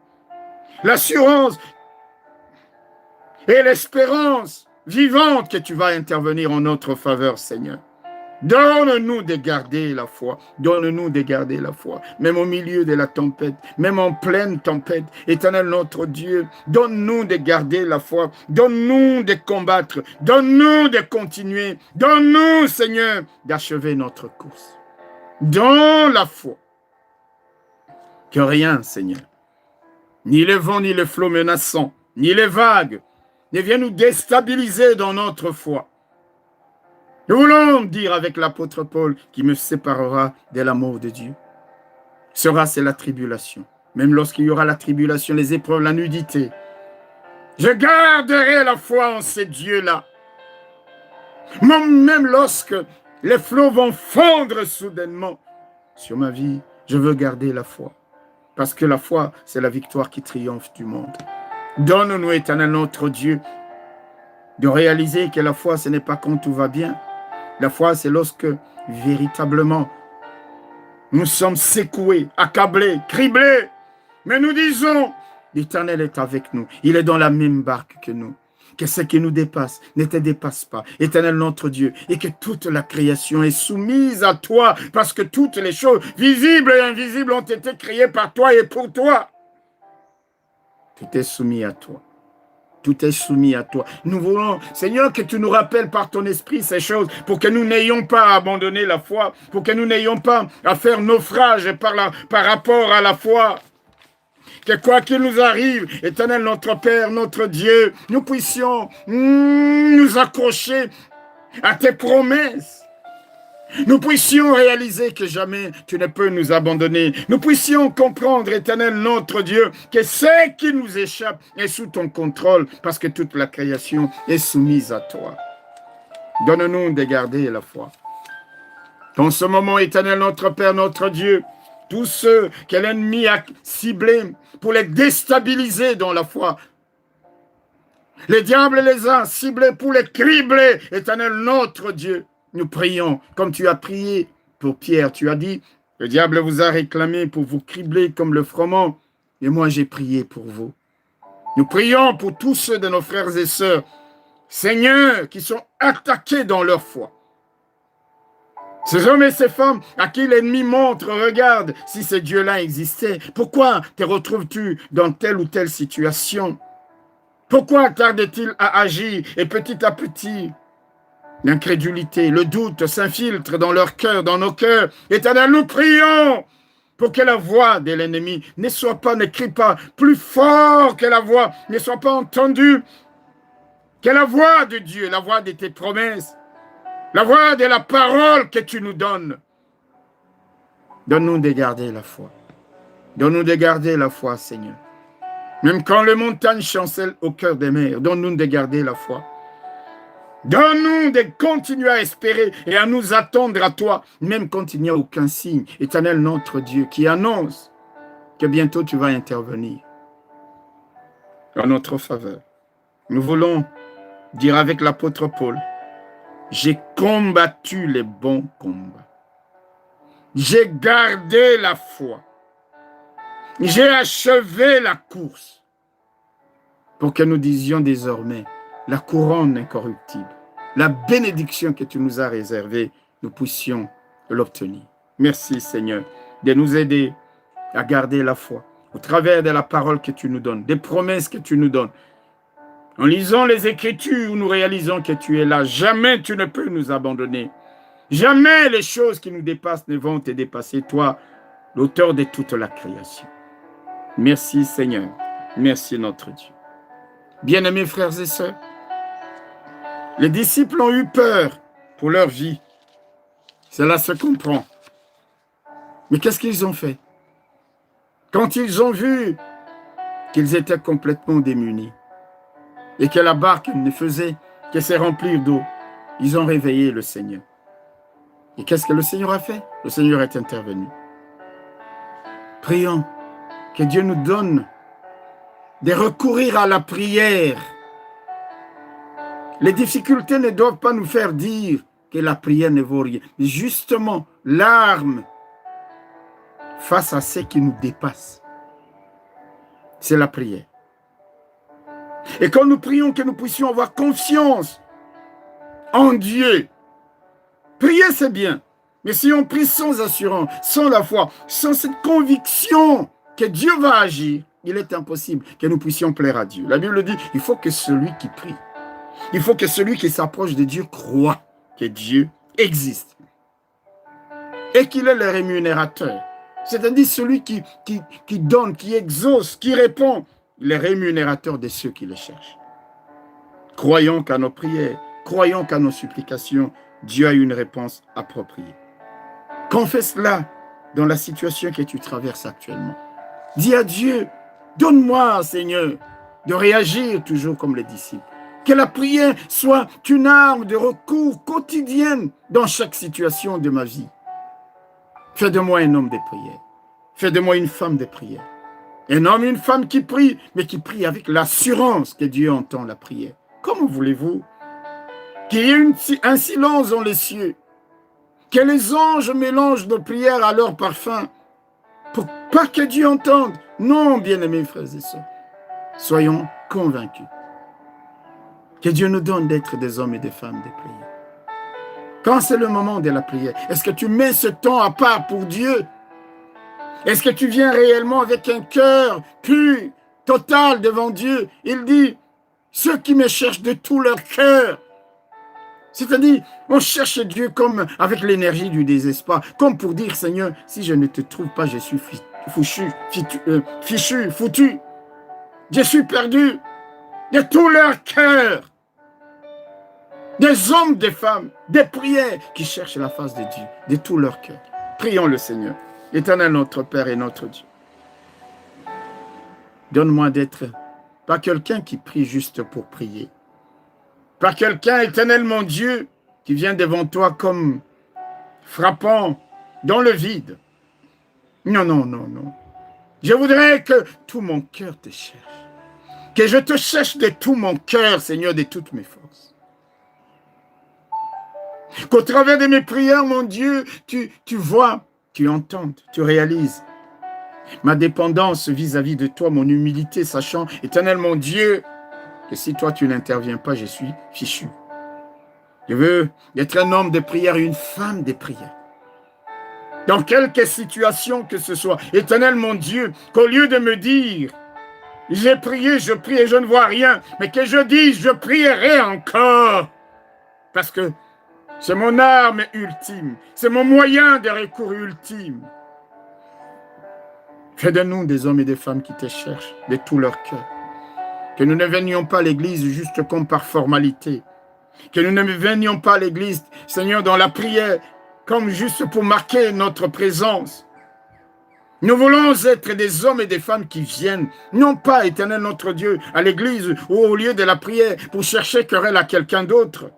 [SPEAKER 1] L'assurance et l'espérance vivante que tu vas intervenir en notre faveur, Seigneur. Donne-nous de garder la foi, donne-nous de garder la foi, même au milieu de la tempête, même en pleine tempête. Éternel notre Dieu, donne-nous de garder la foi, donne-nous de combattre, donne-nous de continuer, donne-nous, Seigneur, d'achever notre course. Dans la foi, que rien, Seigneur, ni le vent, ni le flot menaçant, ni les vagues, ne viennent nous déstabiliser dans notre foi. Nous voulons dire avec l'apôtre Paul qui me séparera de l'amour de Dieu. C'est la tribulation. Même lorsqu'il y aura la tribulation, les épreuves, la nudité. Je garderai la foi en ces dieux-là. Même lorsque les flots vont fondre soudainement sur ma vie, je veux garder la foi. Parce que la foi, c'est la victoire qui triomphe du monde. Donne-nous, éternel notre Dieu, de réaliser que la foi, ce n'est pas quand tout va bien. La foi, c'est lorsque, véritablement, nous sommes secoués, accablés, criblés. Mais nous disons, l'Éternel est avec nous. Il est dans la même barque que nous. Que ce qui nous dépasse ne te dépasse pas. Éternel notre Dieu, et que toute la création est soumise à toi, parce que toutes les choses, visibles et invisibles, ont été créées par toi et pour toi. Tout est soumis à toi. Tout est soumis à toi. Nous voulons, Seigneur, que tu nous rappelles par ton esprit ces choses pour que nous n'ayons pas à abandonner la foi, pour que nous n'ayons pas à faire naufrage par rapport à la foi. que quoi qu'il nous arrive, Éternel notre Père, notre Dieu, nous puissions nous accrocher à tes promesses. Nous puissions réaliser que jamais tu ne peux nous abandonner. Nous puissions comprendre, Éternel notre Dieu, que ce qui nous échappe est sous ton contrôle parce que toute la création est soumise à toi. Donne-nous de garder la foi. Dans ce moment, Éternel notre Père, notre Dieu, tous ceux que l'ennemi a ciblés pour les déstabiliser dans la foi, les diables les a ciblés pour les cribler, Éternel notre Dieu. Nous prions comme tu as prié pour Pierre. Tu as dit, le diable vous a réclamé pour vous cribler comme le froment. Et moi, j'ai prié pour vous. Nous prions pour tous ceux de nos frères et sœurs, Seigneur, qui sont attaqués dans leur foi. Ces hommes et ces femmes à qui l'ennemi montre, regarde, si ce Dieu-là existait, pourquoi te retrouves-tu dans telle ou telle situation? Pourquoi tarde-t-il à agir? Et petit à petit, l'incrédulité, le doute s'infiltre dans leur cœur, dans nos cœurs. Éternel, nous prions pour que la voix de l'ennemi ne crie pas plus fort que la voix, ne soit pas entendue, que la voix de Dieu, la voix de tes promesses, la voix de la parole que tu nous donnes. Donne-nous de garder la foi. Donne-nous de garder la foi, Seigneur. Même quand les montagnes chancellent au cœur des mers, donne-nous de garder la foi. Donne-nous de continuer à espérer et à nous attendre à toi, même quand il n'y a aucun signe. Éternel notre Dieu, qui annonce que bientôt tu vas intervenir en notre faveur. Nous voulons dire avec l'apôtre Paul, j'ai combattu les bons combats. J'ai gardé la foi. J'ai achevé la course pour que nous disions désormais la couronne incorruptible, la bénédiction que tu nous as réservée, nous puissions l'obtenir. Merci Seigneur de nous aider à garder la foi au travers de la parole que tu nous donnes, des promesses que tu nous donnes. En lisant les Écritures, nous réalisons que tu es là. Jamais tu ne peux nous abandonner. Jamais les choses qui nous dépassent ne vont te dépasser, toi, l'auteur de toute la création. Merci Seigneur. Merci notre Dieu. Bien-aimés frères et sœurs, les disciples ont eu peur pour leur vie. Cela se comprend. Mais qu'est-ce qu'ils ont fait? Quand ils ont vu qu'ils étaient complètement démunis et que la barque ne faisait que se remplir d'eau, ils ont réveillé le Seigneur. Et qu'est-ce que le Seigneur a fait? Le Seigneur est intervenu. Prions que Dieu nous donne de recourir à la prière. Les difficultés ne doivent pas nous faire dire que la prière ne vaut rien. Mais justement, l'arme face à ce qui nous dépasse, c'est la prière. Et quand nous prions, que nous puissions avoir confiance en Dieu. Prier, c'est bien. Mais si on prie sans assurance, sans la foi, sans cette conviction que Dieu va agir, il est impossible que nous puissions plaire à Dieu. La Bible dit, il faut que celui qui prie, il faut que celui qui s'approche de Dieu croit que Dieu existe et qu'il est le rémunérateur. C'est-à-dire celui qui donne, qui exauce, qui répond, le rémunérateur de ceux qui le cherchent. Croyons qu'à nos prières, croyons qu'à nos supplications, Dieu a une réponse appropriée. Confesse-la dans la situation que tu traverses actuellement. Dis à Dieu, donne-moi, Seigneur, de réagir toujours comme les disciples. Que la prière soit une arme de recours quotidienne dans chaque situation de ma vie. Fais de moi un homme de prière. Fais de moi une femme de prière. Un homme et une femme qui prient, mais qui prient avec l'assurance que Dieu entend la prière. Comment voulez-vous qu'il y ait un silence dans les cieux, que les anges mélangent nos prières à leur parfum, pour pas que Dieu entende? Non, bien-aimés frères et sœurs, soyons convaincus que Dieu nous donne d'être des hommes et des femmes de prière. Quand c'est le moment de la prière, est-ce que tu mets ce temps à part pour Dieu? Est-ce que tu viens réellement avec un cœur pur, total devant Dieu? Il dit, ceux qui me cherchent de tout leur cœur. C'est-à-dire, on cherche Dieu comme avec l'énergie du désespoir, comme pour dire, Seigneur, si je ne te trouve pas, je suis foutus. Je suis perdu de tout leur cœur. Des hommes, des femmes, des prières qui cherchent la face de Dieu, de tout leur cœur. Prions le Seigneur. Éternel notre Père et notre Dieu. Donne-moi d'être pas quelqu'un qui prie juste pour prier. Pas quelqu'un, éternel mon Dieu, qui vient devant toi comme frappant dans le vide. Non, non, non, non. Je voudrais que tout mon cœur te cherche. Que je te cherche de tout mon cœur, Seigneur, de toutes mes forces. Qu'au travers de mes prières, mon Dieu, tu vois, tu entends, tu réalises ma dépendance vis-à-vis de toi, mon humilité, sachant, éternel mon Dieu, que si toi tu n'interviens pas, je suis fichu. Je veux être un homme de prière, une femme de prière. Dans quelque situation que ce soit, éternel mon Dieu, qu'au lieu de me dire, j'ai prié, je prie et je ne vois rien, mais que je dise, je prierai encore, parce que c'est mon arme ultime, c'est mon moyen de recours ultime. Fais de nous des hommes et des femmes qui te cherchent de tout leur cœur. Que nous ne venions pas à l'église juste comme par formalité. Que nous ne venions pas à l'église, Seigneur, dans la prière, comme juste pour marquer notre présence. Nous voulons être des hommes et des femmes qui viennent, non pas, éternel notre Dieu, à l'église ou au lieu de la prière pour chercher querelle à quelqu'un d'autre.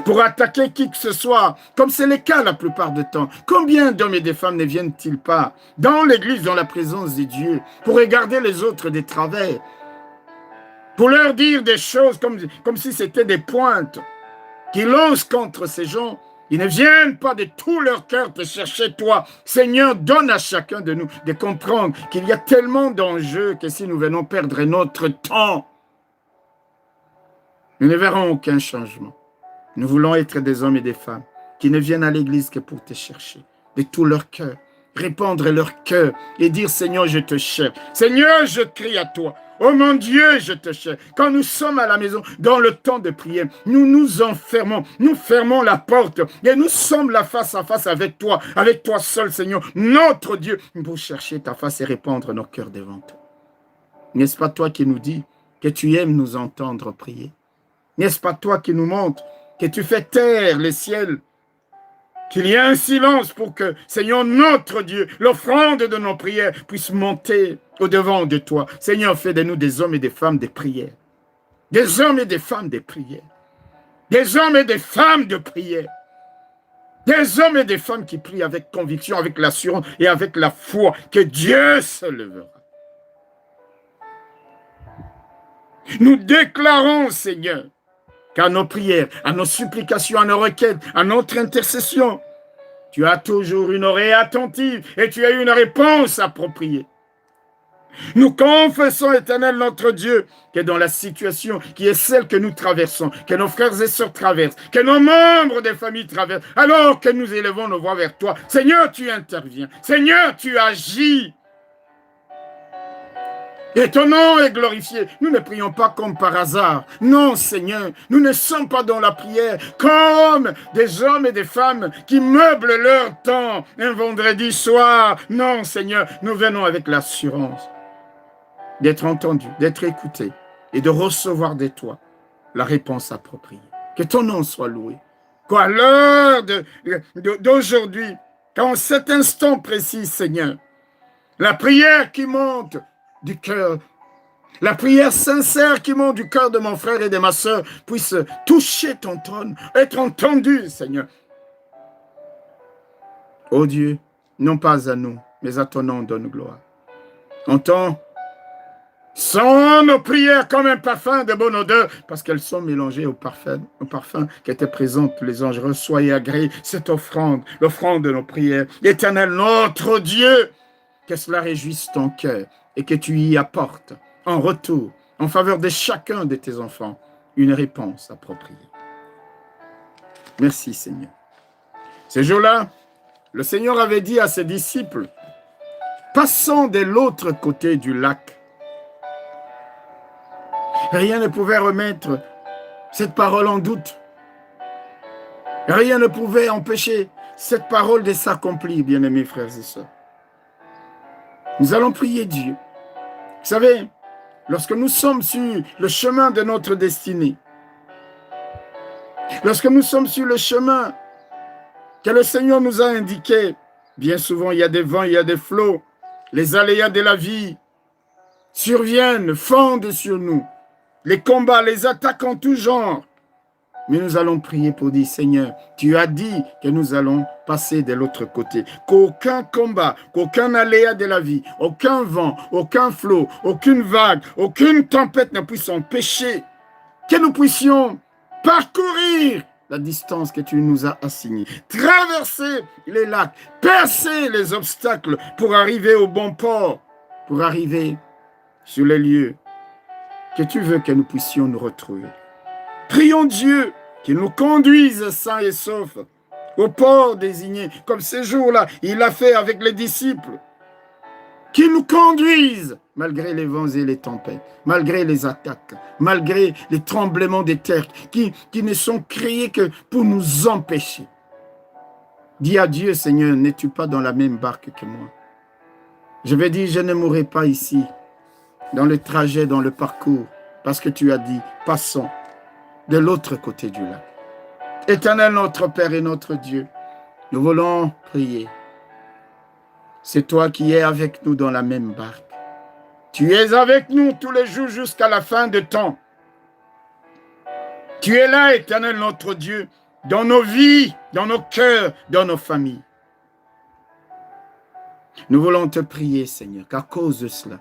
[SPEAKER 1] Pour attaquer qui que ce soit, comme c'est le cas la plupart du temps. Combien d'hommes et de femmes ne viennent-ils pas dans l'église, dans la présence de Dieu, pour regarder les autres des travers, pour leur dire des choses comme si c'était des pointes qui lancent contre ces gens. Ils ne viennent pas de tout leur cœur te chercher toi. Seigneur, donne à chacun de nous de comprendre qu'il y a tellement d'enjeux que si nous venons perdre notre temps, nous ne verrons aucun changement. Nous voulons être des hommes et des femmes qui ne viennent à l'église que pour te chercher, de tout leur cœur, répandre leur cœur et dire, Seigneur, je te cherche. Seigneur, je crie à toi. Oh mon Dieu, je te cherche. Quand nous sommes à la maison, dans le temps de prière, nous nous enfermons, nous fermons la porte et nous sommes là face à face avec toi seul, Seigneur, notre Dieu, pour chercher ta face et répandre nos cœurs devant toi. N'est-ce pas toi qui nous dis que tu aimes nous entendre prier? N'est-ce pas toi qui nous montres que tu fais taire les ciels, qu'il y a un silence pour que, Seigneur notre Dieu, l'offrande de nos prières puisse monter au-devant de toi. Seigneur, fais de nous des hommes et des femmes de prière. Des hommes et des femmes de prière. Des hommes et des femmes de prière. Des hommes et des femmes qui prient avec conviction, avec l'assurance et avec la foi que Dieu se lèvera. Nous déclarons, Seigneur, qu'à nos prières, à nos supplications, à nos requêtes, à notre intercession, tu as toujours une oreille attentive et tu as une réponse appropriée. Nous confessons, éternel notre Dieu, que dans la situation qui est celle que nous traversons, que nos frères et sœurs traversent, que nos membres des familles traversent, alors que nous élevons nos voix vers toi, Seigneur, tu interviens. Seigneur, tu agis. Et ton nom est glorifié. Nous ne prions pas comme par hasard. Non, Seigneur, nous ne sommes pas dans la prière comme des hommes et des femmes qui meublent leur temps un vendredi soir. Non, Seigneur, nous venons avec l'assurance d'être entendus, d'être écoutés et de recevoir de toi la réponse appropriée. Que ton nom soit loué. Qu'à l'heure d'aujourd'hui, qu'en cet instant précis, Seigneur, la prière qui monte du cœur, la prière sincère qui monte du cœur de mon frère et de ma sœur puisse toucher ton trône, être entendue, Seigneur. Ô Dieu, non pas à nous, mais à ton nom donne gloire. Entends, sont nos prières comme un parfum de bonne odeur, parce qu'elles sont mélangées au parfum qui était présent tous les anges. Reçois et agrée cette offrande, l'offrande de nos prières. Éternel, notre Dieu, que cela réjouisse ton cœur et que tu y apportes en retour, en faveur de chacun de tes enfants, une réponse appropriée. Merci, Seigneur. Ce jour-là, le Seigneur avait dit à ses disciples, passons de l'autre côté du lac. Rien ne pouvait remettre cette parole en doute. Rien ne pouvait empêcher cette parole de s'accomplir, bien-aimés frères et sœurs. Nous allons prier Dieu. Vous savez, lorsque nous sommes sur le chemin de notre destinée, lorsque nous sommes sur le chemin que le Seigneur nous a indiqué, bien souvent il y a des vents, il y a des flots, les aléas de la vie surviennent, fondent sur nous, les combats, les attaques en tout genre. Mais nous allons prier pour dire, Seigneur, tu as dit que nous allons passer de l'autre côté. Qu'aucun combat, qu'aucun aléa de la vie, aucun vent, aucun flot, aucune vague, aucune tempête ne puisse empêcher que nous puissions parcourir la distance que tu nous as assignée, traverser les lacs, percer les obstacles pour arriver au bon port, pour arriver sur les lieux que tu veux que nous puissions nous retrouver. Prions Dieu qu'il nous conduise sains et saufs au port désigné, comme ces jours-là, il l'a fait avec les disciples. Qu'il nous conduise malgré les vents et les tempêtes, malgré les attaques, malgré les tremblements des terres qui ne sont créés que pour nous empêcher. Dis à Dieu, Seigneur, n'es-tu pas dans la même barque que moi? Je vais dire, je ne mourrai pas ici, dans le trajet, dans le parcours, parce que tu as dit, passons de l'autre côté du lac. Éternel notre Père et notre Dieu, nous voulons prier. C'est toi qui es avec nous dans la même barque. Tu es avec nous tous les jours jusqu'à la fin de temps. Tu es là, Éternel notre Dieu, dans nos vies, dans nos cœurs, dans nos familles. Nous voulons te prier, Seigneur, qu'à cause de cela,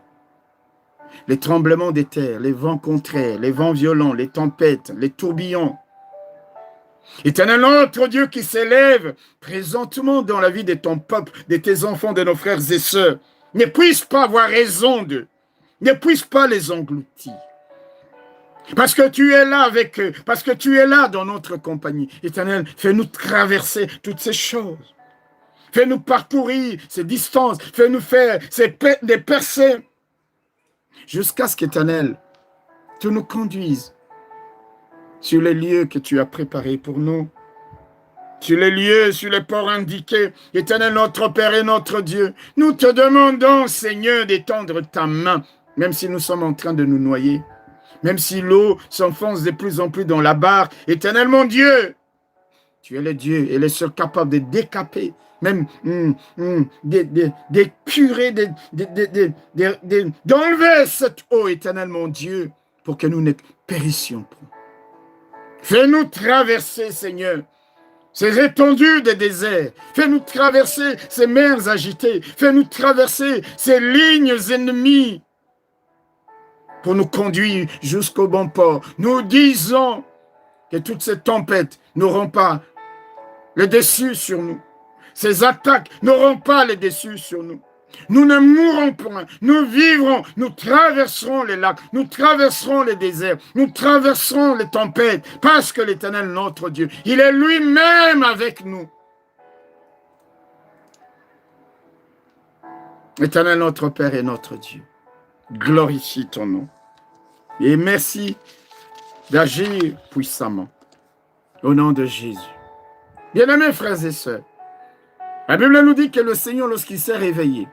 [SPEAKER 1] les tremblements des terres, les vents contraires, les vents violents, les tempêtes, les tourbillons, Éternel notre Dieu qui s'élève présentement dans la vie de ton peuple, de tes enfants, de nos frères et sœurs, ne puisse pas avoir raison d'eux, ne puisse pas les engloutir. Parce que tu es là avec eux, parce que tu es là dans notre compagnie. Éternel, fais-nous traverser toutes ces choses. Fais-nous parcourir ces distances, fais-nous faire des percées, jusqu'à ce qu'Éternel, tu nous conduises sur les lieux que tu as préparés pour nous, sur les lieux, sur les ports indiqués. Éternel notre Père et notre Dieu, nous te demandons, Seigneur, d'étendre ta main, même si nous sommes en train de nous noyer, même si l'eau s'enfonce de plus en plus dans la barre. Éternel mon Dieu, tu es le Dieu et le seul capable de décaper, même d'épurer, d'enlever cette eau, Éternel mon Dieu, pour que nous ne périssions pas. Fais-nous traverser, Seigneur, ces étendues de désert. Fais-nous traverser ces mers agitées. Fais-nous traverser ces lignes ennemies pour nous conduire jusqu'au bon port. Nous disons que toutes ces tempêtes n'auront pas le dessus sur nous. Ces attaques n'auront pas le dessus sur nous. Nous ne mourrons point, nous vivrons, nous traverserons les lacs, nous traverserons les déserts, nous traverserons les tempêtes, parce que l'Éternel, notre Dieu, il est lui-même avec nous. Éternel, notre Père et notre Dieu, glorifie ton nom. Et merci d'agir puissamment au nom de Jésus. Bien-aimés frères et sœurs, la Bible nous dit que le Seigneur, lorsqu'il s'est réveillé,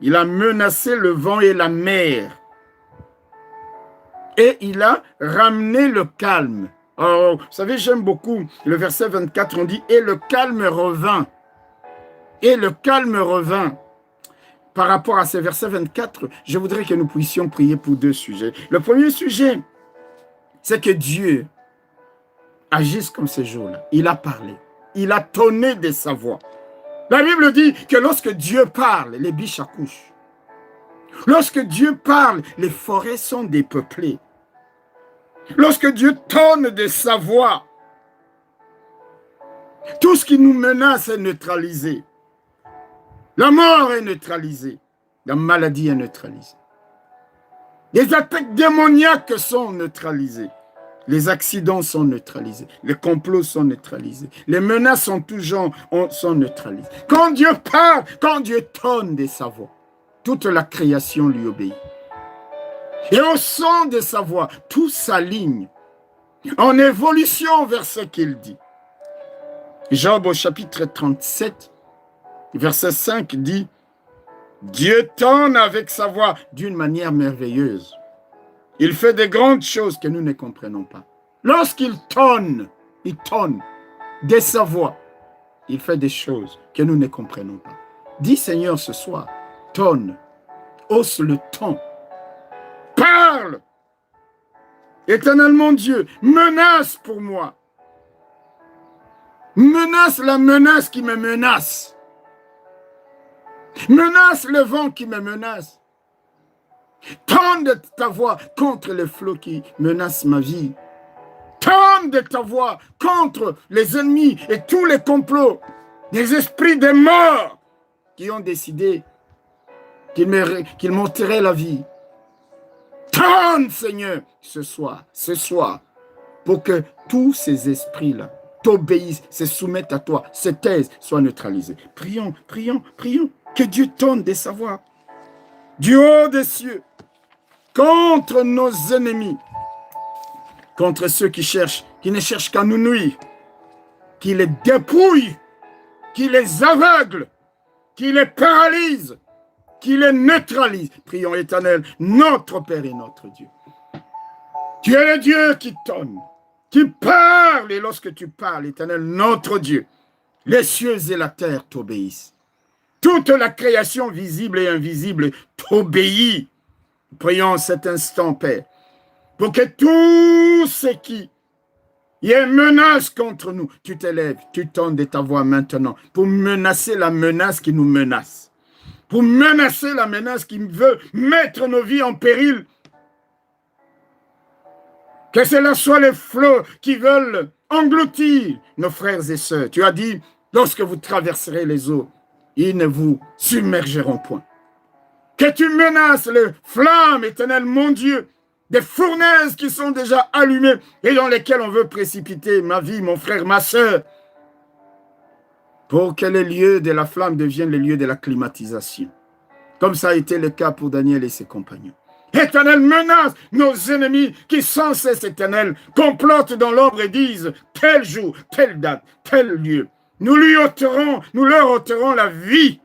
[SPEAKER 1] il a menacé le vent et la mer. Et il a ramené le calme. Oh, vous savez, j'aime beaucoup le verset 24, on dit « Et le calme revint. » Et le calme revint. Par rapport à ce verset 24, je voudrais que nous puissions prier pour deux sujets. Le premier sujet, c'est que Dieu agisse comme ces jours-là. Il a parlé. Il a tonné de sa voix. La Bible dit que lorsque Dieu parle, les biches accouchent. Lorsque Dieu parle, les forêts sont dépeuplées. Lorsque Dieu tonne de sa voix, tout ce qui nous menace est neutralisé. La mort est neutralisée. La maladie est neutralisée. Les attaques démoniaques sont neutralisées. Les accidents sont neutralisés. Les complots sont neutralisés. Les menaces en tout genre sont neutralisées. Quand Dieu parle, quand Dieu tonne de sa voix, toute la création lui obéit. Et au son de sa voix, tout s'aligne en évolution vers ce qu'il dit. Job au chapitre 37, verset 5 dit, Dieu tonne avec sa voix d'une manière merveilleuse. Il fait des grandes choses que nous ne comprenons pas. Lorsqu'il tonne de sa voix, il fait des choses que nous ne comprenons pas. Dis Seigneur ce soir, tonne, hausse le ton, parle. Éternel mon Dieu, menace pour moi. Menace la menace qui me menace. Menace le vent qui me menace. Tonne de ta voix contre les flots qui menacent ma vie. Tonne de ta voix contre les ennemis et tous les complots des esprits des morts qui ont décidé qu'ils m'ôteraient la vie. Tonne, Seigneur, ce soir, pour que tous ces esprits-là t'obéissent, se soumettent à toi, se taisent, soient neutralisés. Prions, prions, prions, que Dieu tonne de sa voix du haut des cieux contre nos ennemis, contre ceux qui ne cherchent qu'à nous nuire, qui les dépouillent, qui les aveuglent, qui les paralysent, qui les neutralise. Prions, Éternel, notre Père et notre Dieu. Tu es le Dieu qui tonne, qui parle, et lorsque tu parles, Éternel, notre Dieu, les cieux et la terre t'obéissent. Toute la création visible et invisible t'obéit. Prions cet instant, Père, pour que tout ce qui est menace contre nous, tu t'élèves, tu tonnes de ta voix maintenant, pour menacer la menace qui nous menace. Pour menacer la menace qui veut mettre nos vies en péril. Que cela soit les flots qui veulent engloutir nos frères et sœurs. Tu as dit, lorsque vous traverserez les eaux, ils ne vous submergeront point. Que tu menaces les flammes, Éternel, mon Dieu, des fournaises qui sont déjà allumées et dans lesquelles on veut précipiter ma vie, mon frère, ma sœur, pour que les lieux de la flamme deviennent les lieux de la climatisation. Comme ça a été le cas pour Daniel et ses compagnons. Éternel, menace nos ennemis qui sans cesse, Éternel, complotent dans l'ombre et disent tel jour, telle date, tel lieu. Nous leur ôterons la vie.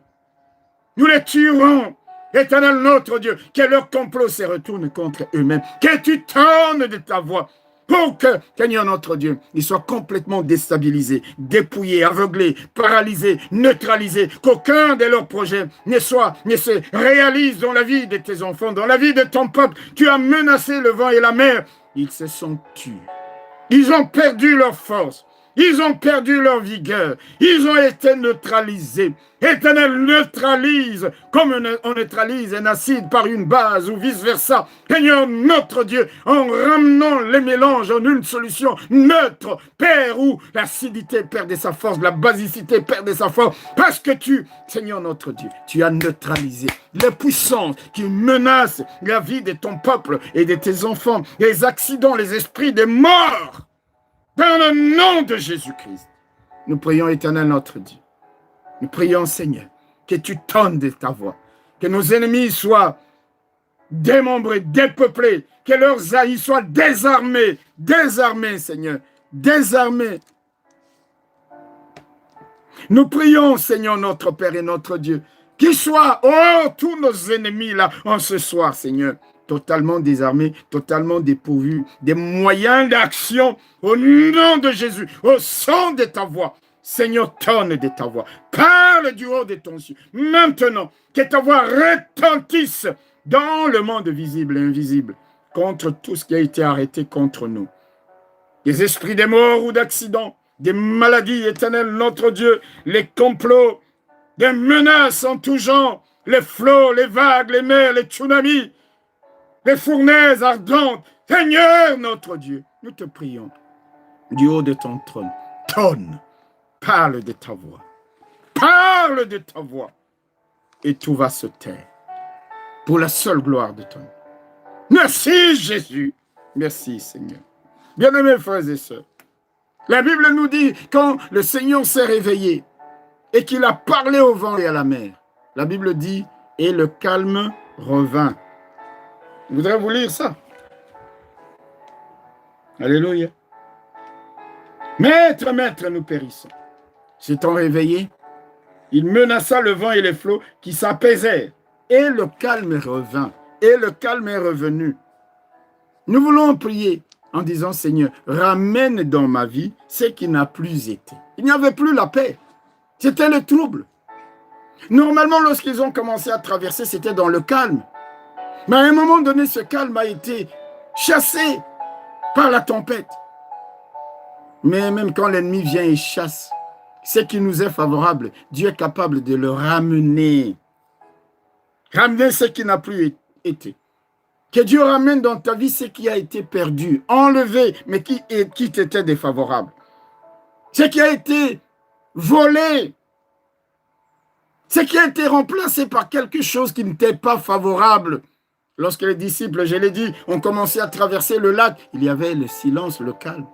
[SPEAKER 1] Nous les tuerons. Éternel, notre Dieu, que leur complot se retourne contre eux-mêmes. Que tu tonnes de ta voix pour que, Seigneur notre Dieu, ils soient complètement déstabilisés, dépouillés, aveuglés, paralysés, neutralisés, qu'aucun de leurs projets ne se réalise dans la vie de tes enfants, dans la vie de ton peuple. Tu as menacé le vent et la mer. Ils se sont tus. Ils ont perdu leur force. Ils ont perdu leur vigueur. Ils ont été neutralisés. Éternel, neutralise comme on neutralise un acide par une base ou vice-versa. Seigneur, notre Dieu, en ramenant les mélanges en une solution neutre, Père, où l'acidité perd de sa force, la basicité perd de sa force, parce que tu, Seigneur notre Dieu, tu as neutralisé les puissances qui menacent la vie de ton peuple et de tes enfants, les accidents, les esprits des morts. Dans le nom de Jésus-Christ, nous prions, Éternel notre Dieu. Nous prions, Seigneur, que tu tonnes de ta voix, que nos ennemis soient démembrés, dépeuplés, que leurs haïs soient désarmés, Seigneur, désarmés. Nous prions, Seigneur, notre Père et notre Dieu, qu'ils soient, tous nos ennemis là, en ce soir, Seigneur, totalement désarmés, totalement dépourvus des moyens d'action au nom de Jésus, au son de ta voix. Seigneur, tonne de ta voix. Parle du haut de ton ciel. Maintenant, que ta voix retentisse dans le monde visible et invisible contre tout ce qui a été arrêté contre nous. Des esprits des morts ou d'accidents, des maladies éternelles, notre Dieu, les complots, des menaces en tout genre, les flots, les vagues, les mers, les tsunamis, les fournaises ardentes. Seigneur, notre Dieu, nous te prions du haut de ton trône. Tonne. Parle de ta voix. Parle de ta voix. Et tout va se taire. Pour la seule gloire de ton nom. Merci Jésus. Merci Seigneur. Bien-aimés frères et sœurs, la Bible nous dit quand le Seigneur s'est réveillé et qu'il a parlé au vent et à la mer, la Bible dit et le calme revint. Je voudrais vous lire ça. Alléluia. Maître, maître, nous périssons. s'étant réveillé, il menaça le vent et les flots qui s'apaisèrent. Et le calme revint. Et le calme est revenu. Nous voulons prier en disant, Seigneur, ramène dans ma vie ce qui n'a plus été. Il n'y avait plus la paix. C'était le trouble. Normalement, lorsqu'ils ont commencé à traverser, c'était dans le calme. Mais à un moment donné, ce calme a été chassé par la tempête. Mais même quand l'ennemi vient et chasse, ce qui nous est favorable, Dieu est capable de le ramener. Ramener ce qui n'a plus été. Que Dieu ramène dans ta vie ce qui a été perdu, enlevé, mais qui t'était défavorable. Ce qui a été volé. Ce qui a été remplacé par quelque chose qui n'était pas favorable. Lorsque les disciples, je l'ai dit, ont commencé à traverser le lac, il y avait le silence, le calme.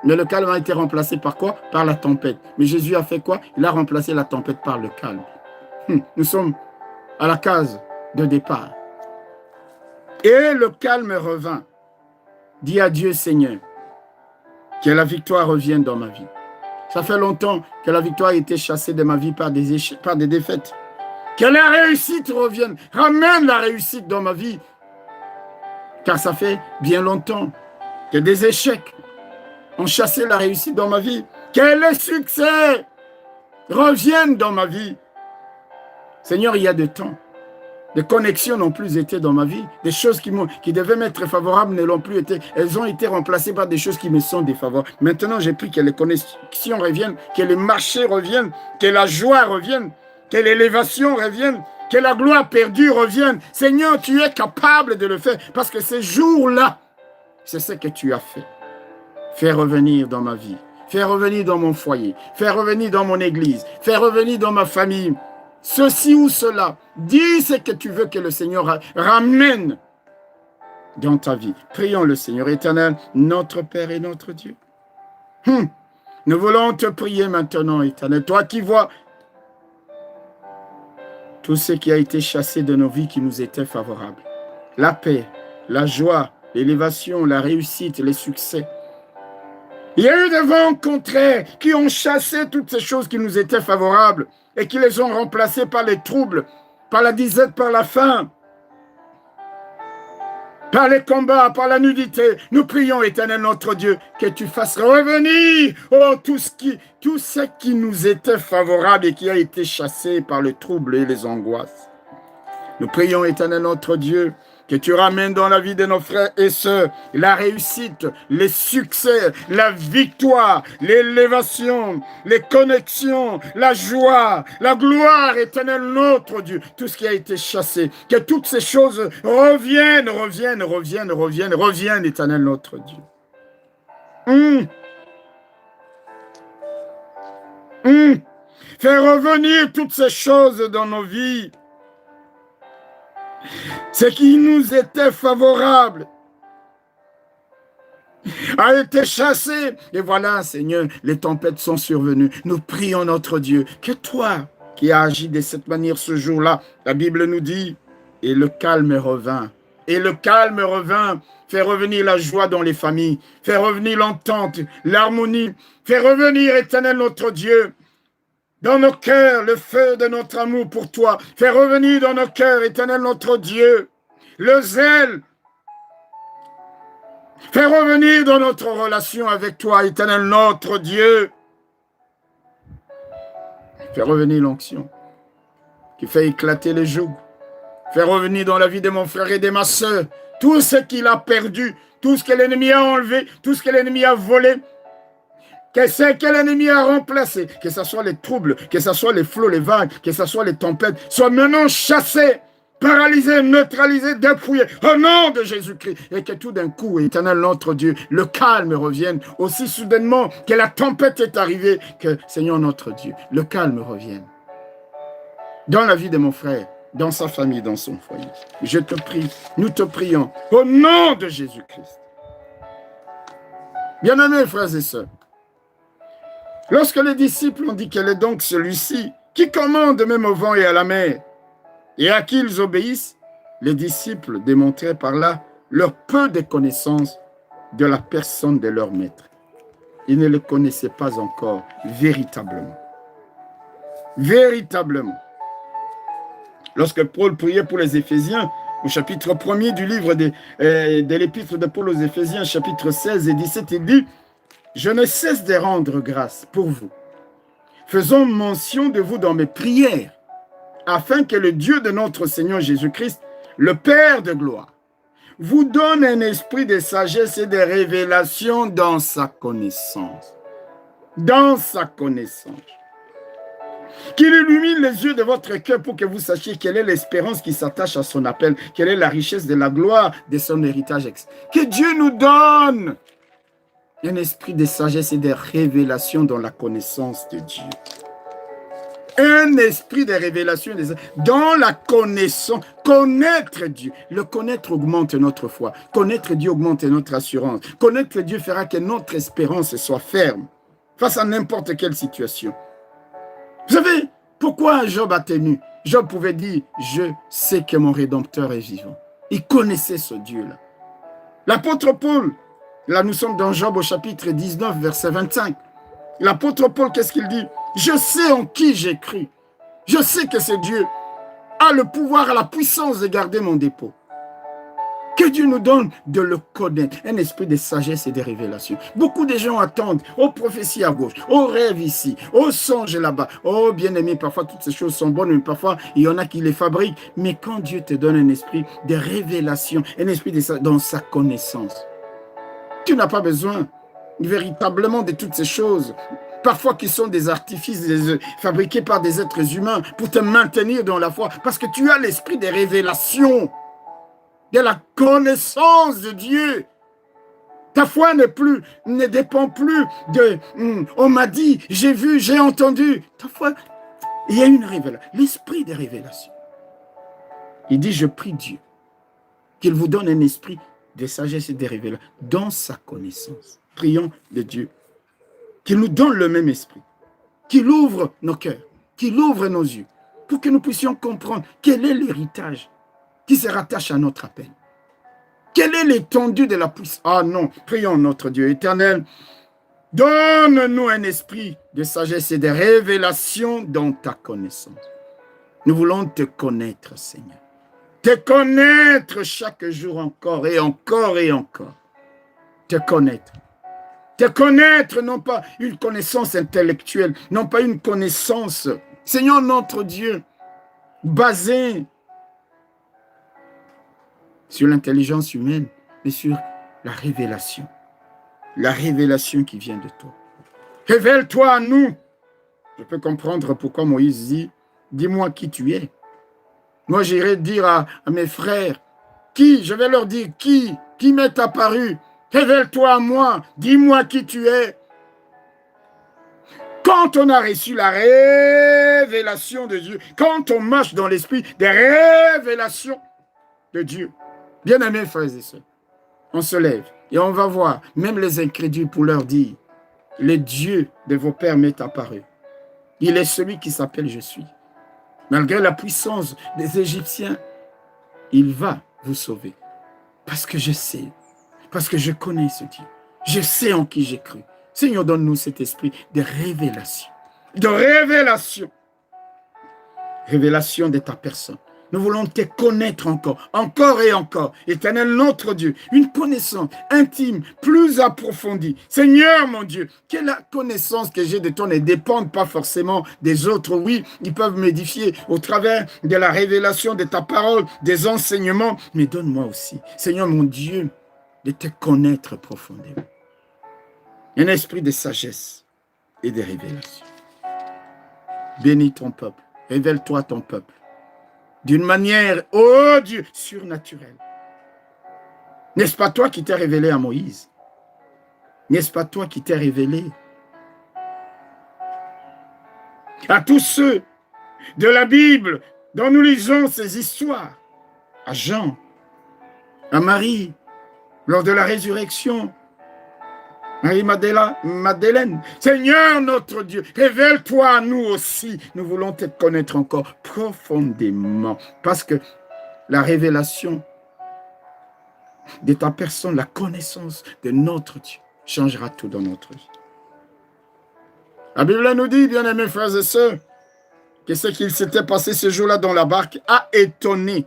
[SPEAKER 1] Mais le calme a été remplacé par quoi? Par la tempête. Mais Jésus a fait quoi? Il a remplacé la tempête par le calme. Nous sommes à la case de départ. Et le calme revint. Dis à Dieu, Seigneur, que la victoire revienne dans ma vie. Ça fait longtemps que la victoire a été chassée de ma vie par des échecs, par des défaites. Que la réussite revienne. Ramène la réussite dans ma vie. Car ça fait bien longtemps que des échecs ont chassé la réussite dans ma vie. Que les succès reviennent dans ma vie. Seigneur, il y a des temps. Des connexions n'ont plus été dans ma vie. Des choses qui devaient m'être favorables ne l'ont plus été. Elles ont été remplacées par des choses qui me sont défavorables. Maintenant, j'ai pris que les connexions reviennent, que les marchés reviennent, que la joie revienne, que l'élévation revienne, que la gloire perdue revienne. Seigneur, tu es capable de le faire parce que ces jours-là, c'est ce que tu as fait. Fais revenir dans ma vie, fais revenir dans mon foyer, fais revenir dans mon église, fais revenir dans ma famille. Ceci ou cela, dis ce que tu veux que le Seigneur ramène dans ta vie. Prions le Seigneur éternel, notre Père et notre Dieu. Nous voulons te prier maintenant, éternel. Toi qui vois tout ce qui a été chassé de nos vies qui nous était favorable. La paix, la joie, l'élévation, la réussite, les succès. Il y a eu des vents contraires qui ont chassé toutes ces choses qui nous étaient favorables et qui les ont remplacées par les troubles, par la disette, par la faim, par les combats, par la nudité. Nous prions, éternel notre Dieu, que tu fasses revenir tout ce qui nous était favorable et qui a été chassé par le trouble et les angoisses. Nous prions, éternel notre Dieu, que tu ramènes dans la vie de nos frères et sœurs la réussite, les succès, la victoire, l'élévation, les connexions, la joie, la gloire, éternel notre Dieu, tout ce qui a été chassé, que toutes ces choses reviennent, éternel notre Dieu. Fais revenir toutes ces choses dans nos vies. Ce qui nous était favorable a été chassé. Et voilà, Seigneur, les tempêtes sont survenues. Nous prions notre Dieu que toi qui as agi de cette manière ce jour-là, la Bible nous dit, et le calme revint. Et le calme revint. Fais revenir la joie dans les familles. Fais revenir l'entente, l'harmonie. Fais revenir, éternel notre Dieu, dans nos cœurs, le feu de notre amour pour toi. Fais revenir dans nos cœurs, éternel notre Dieu, le zèle. Fais revenir dans notre relation avec toi, éternel notre Dieu. Fais revenir l'onction qui fait éclater les jougs. Fais revenir dans la vie de mon frère et de ma soeur tout ce qu'il a perdu, tout ce que l'ennemi a enlevé, tout ce que l'ennemi a volé. Que ce que l'ennemi a remplacé, que ce soit les troubles, que ce soit les flots, les vagues, que ce soit les tempêtes, soient maintenant chassés, paralysés, neutralisés, dépouillés, au nom de Jésus-Christ. Et que tout d'un coup, éternel notre Dieu, le calme revienne aussi soudainement que la tempête est arrivée, que Seigneur notre Dieu, le calme revienne. Dans la vie de mon frère, dans sa famille, dans son foyer. Je te prie, nous te prions, au nom de Jésus-Christ. Bien-aimés frères et sœurs, lorsque les disciples ont dit quel est donc celui-ci qui commande même au vent et à la mer et à qui ils obéissent, les disciples démontraient par là leur peu de connaissance de la personne de leur maître. Ils ne le connaissaient pas encore véritablement. Véritablement. Lorsque Paul priait pour les Éphésiens, au chapitre 1er du livre de l'épître de Paul aux Éphésiens, chapitre 16 et 17, il dit « Je ne cesse de rendre grâce pour vous, faisons mention de vous dans mes prières, afin que le Dieu de notre Seigneur Jésus-Christ, le Père de gloire, vous donne un esprit de sagesse et de révélation dans sa connaissance. » Dans sa connaissance. Qu'il illumine les yeux de votre cœur pour que vous sachiez quelle est l'espérance qui s'attache à son appel, quelle est la richesse de la gloire de son héritage. Que Dieu nous donne un esprit de sagesse et de révélation dans la connaissance de Dieu. Un esprit de révélation dans la connaissance. Connaître Dieu. Le connaître augmente notre foi. Connaître Dieu augmente notre assurance. Connaître Dieu fera que notre espérance soit ferme face à n'importe quelle situation. Vous savez pourquoi Job a tenu? Job pouvait dire, je sais que mon Rédempteur est vivant. Il connaissait ce Dieu-là. L'apôtre Paul, là nous sommes dans Job au chapitre 19, verset 25. L'apôtre Paul, qu'est-ce qu'il dit? Je sais en qui j'ai cru. Je sais que ce Dieu a le pouvoir, la puissance de garder mon dépôt. Que Dieu nous donne de le connaître, un esprit de sagesse et de révélation. Beaucoup de gens attendent aux prophéties à gauche, aux rêves ici, aux songes là-bas. Oh, bien-aimé, parfois toutes ces choses sont bonnes, mais parfois il y en a qui les fabriquent. Mais quand Dieu te donne un esprit de révélation, un esprit dans sa connaissance, tu n'as pas besoin véritablement de toutes ces choses. Parfois qui sont des artifices fabriqués par des êtres humains pour te maintenir dans la foi, parce que tu as l'esprit de révélation, de la connaissance de Dieu. Ta foi ne dépend plus de on m'a dit, j'ai vu, j'ai entendu. Ta foi, il y a une révélation, l'esprit de révélation. Il dit, je prie Dieu qu'il vous donne un esprit de sagesse et de révélation dans sa connaissance. Prions de Dieu qu'il nous donne le même esprit, qu'il ouvre nos cœurs, qu'il ouvre nos yeux, pour que nous puissions comprendre quel est l'héritage qui se rattache à notre appel. Quelle est l'étendue de la puissance? Ah non, prions notre Dieu éternel. Donne-nous un esprit de sagesse et de révélation dans ta connaissance. Nous voulons te connaître, Seigneur. Te connaître chaque jour encore et encore et encore. Te connaître. Te connaître, non pas une connaissance intellectuelle, non pas une connaissance, Seigneur notre Dieu, basée sur l'intelligence humaine, mais sur la révélation qui vient de toi. Révèle-toi à nous. Je peux comprendre pourquoi Moïse dit, dis-moi qui tu es. Moi, j'irai dire à mes frères, qui? Je vais leur dire, qui m'est apparu? Révèle-toi à moi, dis-moi qui tu es. Quand on a reçu la révélation de Dieu, quand on marche dans l'esprit des révélations de Dieu, bien-aimés frères et sœurs, on se lève et on va voir, même les incrédules, pour leur dire, le Dieu de vos pères m'est apparu. Il est celui qui s'appelle Je suis. Malgré la puissance des Égyptiens, il va vous sauver. Parce que je sais, parce que je connais ce Dieu. Je sais en qui j'ai cru. Seigneur, donne-nous cet esprit de révélation. De révélation. Révélation de ta personne. Nous voulons te connaître encore et encore. Éternel notre Dieu, une connaissance intime, plus approfondie. Seigneur mon Dieu, que la connaissance que j'ai de toi ne dépende pas forcément des autres. Oui, ils peuvent m'édifier au travers de la révélation de ta parole, des enseignements, mais donne-moi aussi, Seigneur mon Dieu, de te connaître profondément. Un esprit de sagesse et de révélation. Bénis ton peuple, révèle-toi ton peuple. D'une manière, oh Dieu, surnaturelle. N'est-ce pas toi qui t'es révélé à Moïse? N'est-ce pas toi qui t'es révélé à tous ceux de la Bible dont nous lisons ces histoires? À Jean, à Marie, lors de la résurrection, Marie-Madeleine. Seigneur notre Dieu, révèle-toi à nous aussi. Nous voulons te connaître encore profondément. Parce que la révélation de ta personne, la connaissance de notre Dieu, changera tout dans notre vie. La Bible nous dit, bien-aimés frères et sœurs, que ce qu'il s'était passé ce jour-là dans la barque a étonné.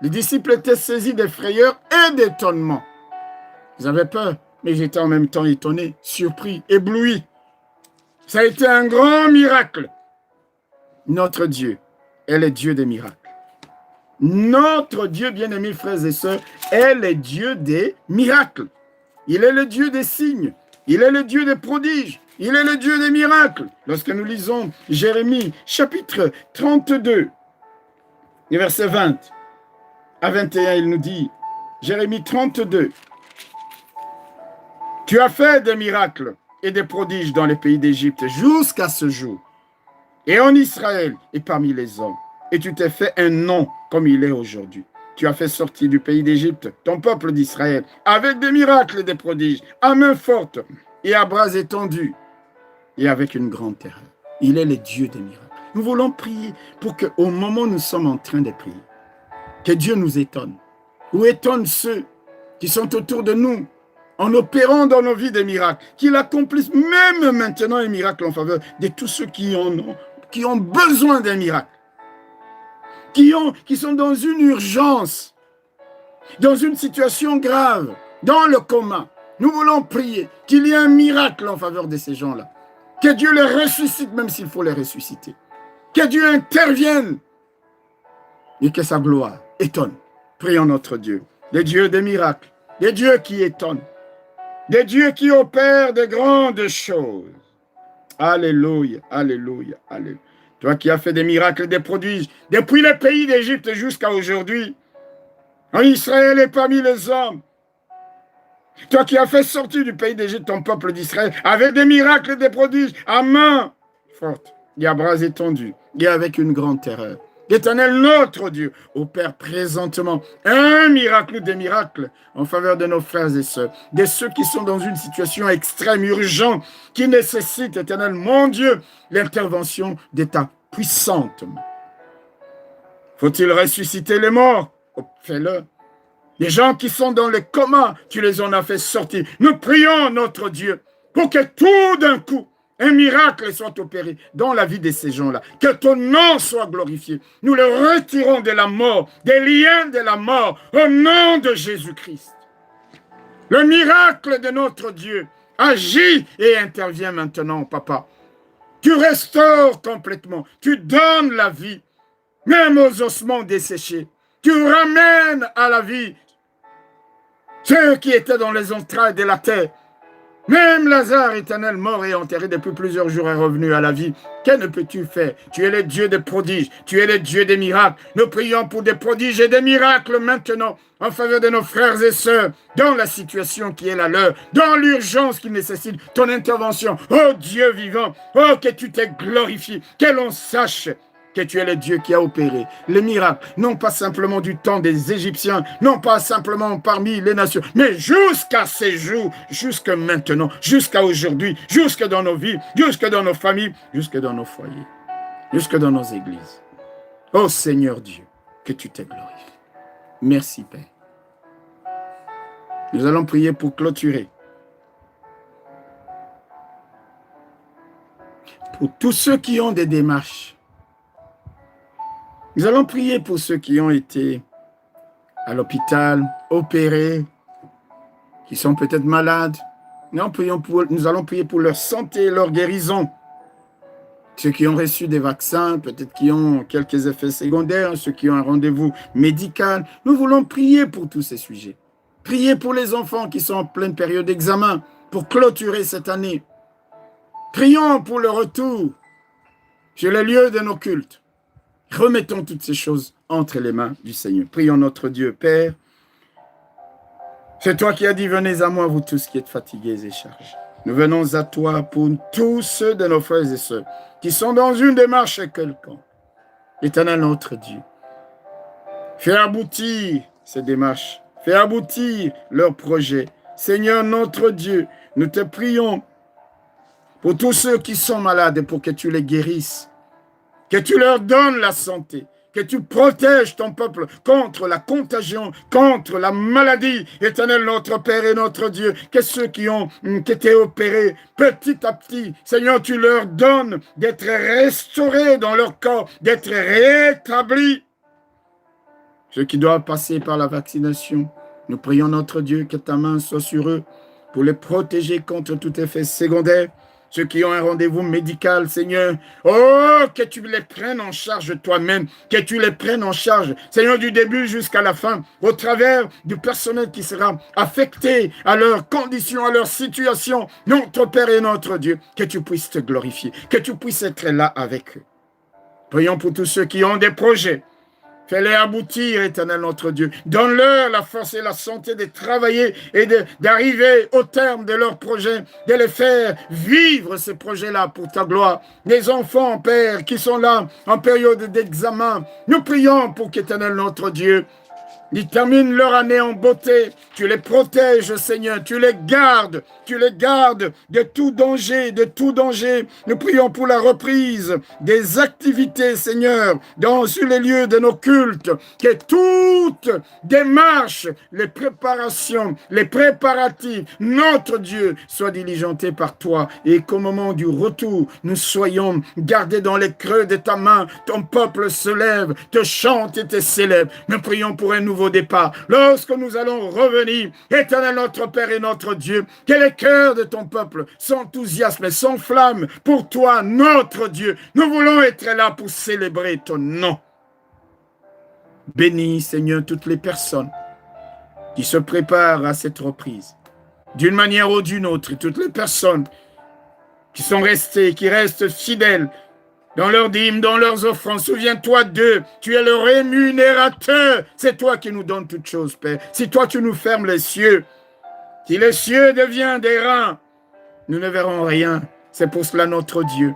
[SPEAKER 1] Les disciples étaient saisis de frayeur et d'étonnement. Ils avaient peur, mais ils étaient en même temps étonnés, surpris, éblouis. Ça a été un grand miracle. Notre Dieu est le Dieu des miracles. Notre Dieu, bien-aimés frères et sœurs, est le Dieu des miracles. Il est le Dieu des signes. Il est le Dieu des prodiges. Il est le Dieu des miracles. Lorsque nous lisons Jérémie, chapitre 32, verset 20 à 21, il nous dit, Jérémie 32, « Tu as fait des miracles et des prodiges dans les pays d'Égypte jusqu'à ce jour, et en Israël et parmi les hommes, et tu t'es fait un nom comme il est aujourd'hui. Tu as fait sortir du pays d'Égypte ton peuple d'Israël avec des miracles et des prodiges, à main forte et à bras étendus, et avec une grande terreur. Il est le Dieu des miracles. » Nous voulons prier pour qu'au moment où nous sommes en train de prier, que Dieu nous étonne, ou étonne ceux qui sont autour de nous, en opérant dans nos vies des miracles, qu'il accomplisse même maintenant un miracle en faveur de tous ceux qui ont besoin d'un miracle, qui sont dans une urgence, dans une situation grave, dans le coma. Nous voulons prier qu'il y ait un miracle en faveur de ces gens-là. Que Dieu les ressuscite, même s'il faut les ressusciter. Que Dieu intervienne et que sa gloire étonne. Prions notre Dieu, des dieux des miracles, des dieux qui étonnent, des dieux qui opèrent de grandes choses. Alléluia, alléluia, alléluia. Toi qui as fait des miracles et des prodiges depuis le pays d'Égypte jusqu'à aujourd'hui, en Israël et parmi les hommes. Toi qui as fait sortir du pays d'Égypte ton peuple d'Israël avec des miracles et des prodiges à main forte et à bras étendus et avec une grande terreur. L'Éternel, notre Dieu, opère présentement un miracle ou des miracles en faveur de nos frères et sœurs, de ceux qui sont dans une situation extrême, urgente, qui nécessite, Éternel, mon Dieu, l'intervention de ta puissante main. Faut-il ressusciter les morts? Fais-le. Les gens qui sont dans le coma, tu les en as fait sortir. Nous prions notre Dieu pour que tout d'un coup, un miracle soit opéré dans la vie de ces gens-là. Que ton nom soit glorifié. Nous le retirons de la mort, des liens de la mort, au nom de Jésus-Christ. Le miracle de notre Dieu agit et intervient maintenant, papa. Tu restaures complètement. Tu donnes la vie, même aux ossements desséchés. Tu ramènes à la vie ceux qui étaient dans les entrailles de la terre. Même Lazare, éternel, mort et enterré depuis plusieurs jours, est revenu à la vie. Que ne peux-tu faire? Tu es le Dieu des prodiges, tu es le Dieu des miracles. Nous prions pour des prodiges et des miracles maintenant en faveur de nos frères et sœurs dans la situation qui est la leur, dans l'urgence qui nécessite ton intervention. Oh Dieu vivant, oh que tu t'es glorifié, que l'on sache que tu es le Dieu qui a opéré les miracles, non pas simplement du temps des Égyptiens, non pas simplement parmi les nations, mais jusqu'à ces jours, jusqu'à maintenant, jusqu'à aujourd'hui, jusque dans nos vies, jusque dans nos familles, jusque dans nos foyers, jusque dans nos églises. Oh Seigneur Dieu, que tu te glorifies. Merci Père. Nous allons prier pour clôturer. Pour tous ceux qui ont des démarches, nous allons prier pour ceux qui ont été à l'hôpital, opérés, qui sont peut-être malades. Nous allons prier pour leur santé et leur guérison. Ceux qui ont reçu des vaccins, peut-être qui ont quelques effets secondaires, ceux qui ont un rendez-vous médical. Nous voulons prier pour tous ces sujets. Prier pour les enfants qui sont en pleine période d'examen pour clôturer cette année. Prions pour le retour sur les lieux de nos cultes. Remettons toutes ces choses entre les mains du Seigneur. Prions notre Dieu, Père. C'est toi qui as dit, venez à moi, vous tous qui êtes fatigués et chargés. Nous venons à toi pour tous ceux de nos frères et sœurs qui sont dans une démarche quelconque. Éternel notre Dieu, fais aboutir ces démarches, fais aboutir leurs projets. Seigneur notre Dieu, nous te prions pour tous ceux qui sont malades et pour que tu les guérisses. Que tu leur donnes la santé, que tu protèges ton peuple contre la contagion, contre la maladie. Éternel, notre Père et notre Dieu, que ceux qui ont été opérés petit à petit, Seigneur, tu leur donnes d'être restaurés dans leur corps, d'être rétablis. Ceux qui doivent passer par la vaccination, nous prions notre Dieu que ta main soit sur eux pour les protéger contre tout effet secondaire. Ceux qui ont un rendez-vous médical, Seigneur, oh, que tu les prennes en charge toi-même, que tu les prennes en charge, Seigneur, du début jusqu'à la fin, au travers du personnel qui sera affecté à leurs conditions, à leur situation, notre Père et notre Dieu, que tu puisses te glorifier, que tu puisses être là avec eux. Prions pour tous ceux qui ont des projets. Fais-les aboutir, Éternel notre Dieu. Donne-leur la force et la santé de travailler et d'arriver au terme de leurs projets, de les faire vivre ces projets-là pour ta gloire. Les enfants, Père, qui sont là en période d'examen, nous prions pour qu'Éternel notre Dieu, ils terminent leur année en beauté. Tu les protèges, Seigneur. Tu les gardes de tout danger, de tout danger. Nous prions pour la reprise des activités, Seigneur, sur les lieux de nos cultes. Que toute démarche, les préparations, les préparatifs, notre Dieu, soient diligentés par toi. Et qu'au moment du retour, nous soyons gardés dans les creux de ta main. Ton peuple se lève, te chante et te célèbre. Nous prions pour un nouveau départ. Lorsque nous allons revenir, Éternel notre Père et notre Dieu, que les cœurs de ton peuple s'enthousiasment et s'enflamment pour toi, notre Dieu. Nous voulons être là pour célébrer ton nom. Bénis, Seigneur, toutes les personnes qui se préparent à cette reprise, d'une manière ou d'une autre, et toutes les personnes qui sont restées, qui restent fidèles dans leurs dîmes, dans leurs offrandes. Souviens-toi d'eux. Tu es le rémunérateur. C'est toi qui nous donnes toutes choses, Père. Si toi, tu nous fermes les cieux, si les cieux deviennent des reins, nous ne verrons rien. C'est pour cela, notre Dieu,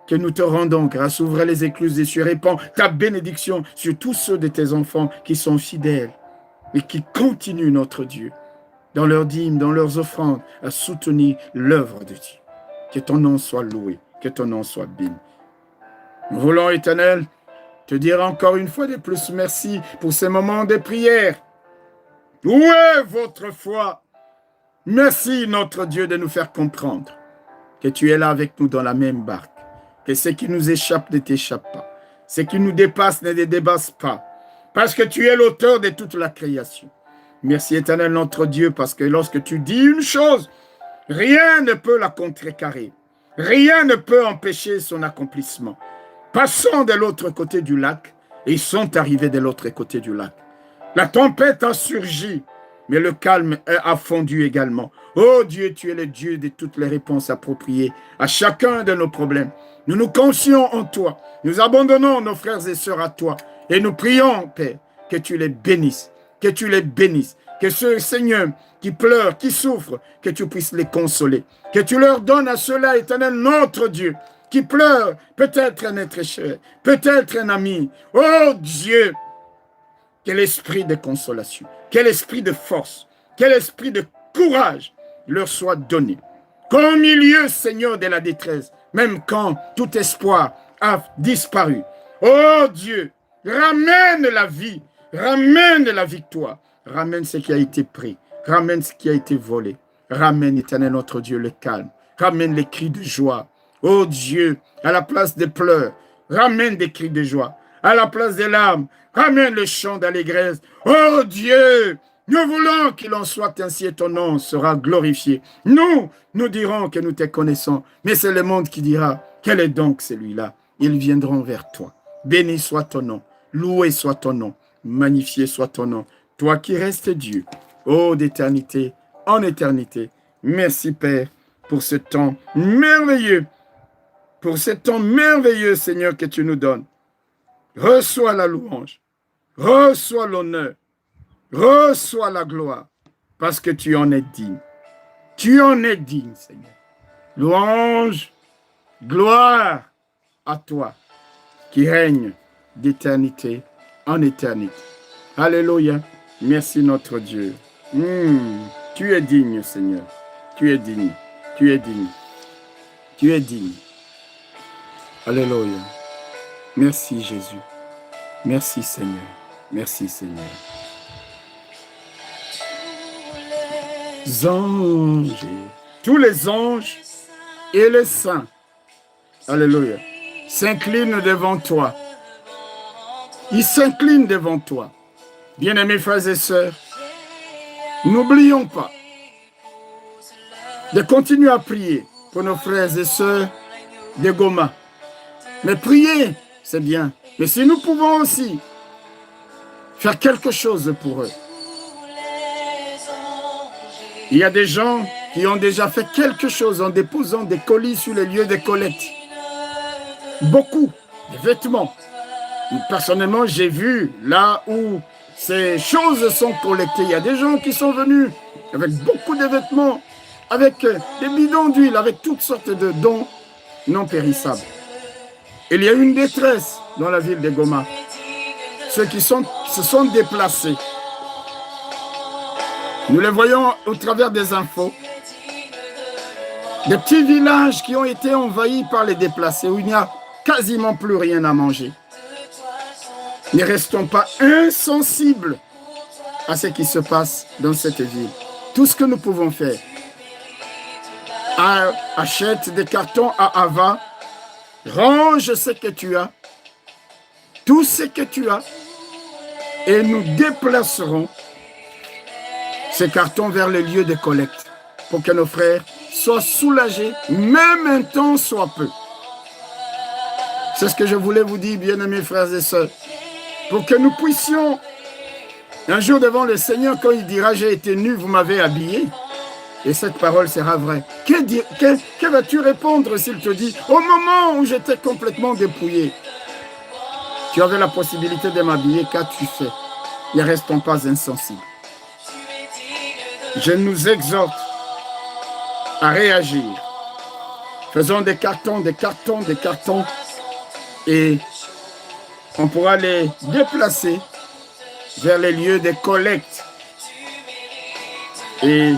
[SPEAKER 1] que nous te rendons grâce. Ouvre les écluses des cieux. Répands ta bénédiction sur tous ceux de tes enfants qui sont fidèles et qui continuent, notre Dieu, dans leurs dîmes, dans leurs offrandes, à soutenir l'œuvre de Dieu. Que ton nom soit loué, que ton nom soit béni. Nous voulons, Éternel, te dire encore une fois de plus merci pour ces moments de prière. Où est votre foi? Merci, notre Dieu, de nous faire comprendre que tu es là avec nous dans la même barque, que ce qui nous échappe ne t'échappe pas, ce qui nous dépasse ne te dépasse pas, parce que tu es l'auteur de toute la création. Merci, Éternel, notre Dieu, parce que lorsque tu dis une chose, rien ne peut la contrecarrer, rien ne peut empêcher son accomplissement. Passons de l'autre côté du lac, et ils sont arrivés de l'autre côté du lac. La tempête a surgi, mais le calme a fondu également. Oh Dieu, tu es le Dieu de toutes les réponses appropriées à chacun de nos problèmes. Nous nous confions en toi, nous abandonnons nos frères et sœurs à toi, et nous prions, Père, que tu les bénisses, que tu les bénisses, que ceux, Seigneur, qui pleurent, qui souffrent, que tu puisses les consoler, que tu leur donnes à ceux-là, Éternel, notre Dieu, qui pleure, peut-être un être cher, peut-être un ami. Oh Dieu, quel esprit de consolation, quel esprit de force, quel esprit de courage leur soit donné. Qu'au milieu, Seigneur, de la détresse, même quand tout espoir a disparu, oh Dieu, ramène la vie, ramène la victoire, ramène ce qui a été pris, ramène ce qui a été volé, ramène, Éternel notre Dieu, le calme, ramène les cris de joie. Oh Dieu, à la place des pleurs, ramène des cris de joie. À la place des larmes, ramène le chant d'allégresse. Oh Dieu, nous voulons qu'il en soit ainsi et ton nom sera glorifié. Nous dirons que nous te connaissons, mais c'est le monde qui dira, quel est donc celui-là? Ils viendront vers toi. Béni soit ton nom, loué soit ton nom, magnifié soit ton nom. Toi qui restes Dieu, ô d'éternité en éternité. Merci Père pour ce temps merveilleux. Pour ce temps merveilleux, Seigneur, que tu nous donnes. Reçois la louange, reçois l'honneur, reçois la gloire, parce que tu en es digne. Tu en es digne, Seigneur. Louange, gloire à toi, qui règne d'éternité en éternité. Alléluia. Merci notre Dieu. Tu es digne, Seigneur. Tu es digne. Tu es digne. Tu es digne. Alléluia. Merci Jésus. Merci Seigneur. Merci Seigneur. Anges, tous les anges et les saints, alléluia, s'inclinent devant toi. Ils s'inclinent devant toi. Bien-aimés frères et sœurs, n'oublions pas de continuer à prier pour nos frères et sœurs de Goma. Mais prier, c'est bien. Mais si nous pouvons aussi faire quelque chose pour eux. Il y a des gens qui ont déjà fait quelque chose en déposant des colis sur les lieux de collecte. Beaucoup de vêtements. Personnellement, j'ai vu là où ces choses sont collectées. Il y a des gens qui sont venus avec beaucoup de vêtements, avec des bidons d'huile, avec toutes sortes de dons non périssables. Il y a une détresse dans la ville de Goma. Ceux qui se sont déplacés. Nous les voyons au travers des infos. Des petits villages qui ont été envahis par les déplacés, où il n'y a quasiment plus rien à manger. Ne restons pas insensibles à ce qui se passe dans cette ville. Tout ce que nous pouvons faire. Achète des cartons à Ava. Range ce que tu as. Tout ce que tu as. Et nous déplacerons ces cartons vers les lieux de collecte pour que nos frères soient soulagés, même un temps soit peu. C'est ce que je voulais vous dire, bien-aimés frères et sœurs, pour que nous puissions, un jour devant le Seigneur, quand il dira « J'ai été nu, vous m'avez habillé », et cette parole sera vraie. Que vas-tu répondre s'il te dit « Au moment où j'étais complètement dépouillé, tu avais la possibilité de m'habiller, qu'as-tu fait ?» Ne restons pas insensibles. Je nous exhorte à réagir. Faisons des cartons, des cartons, des cartons, et on pourra les déplacer vers les lieux de collecte. Et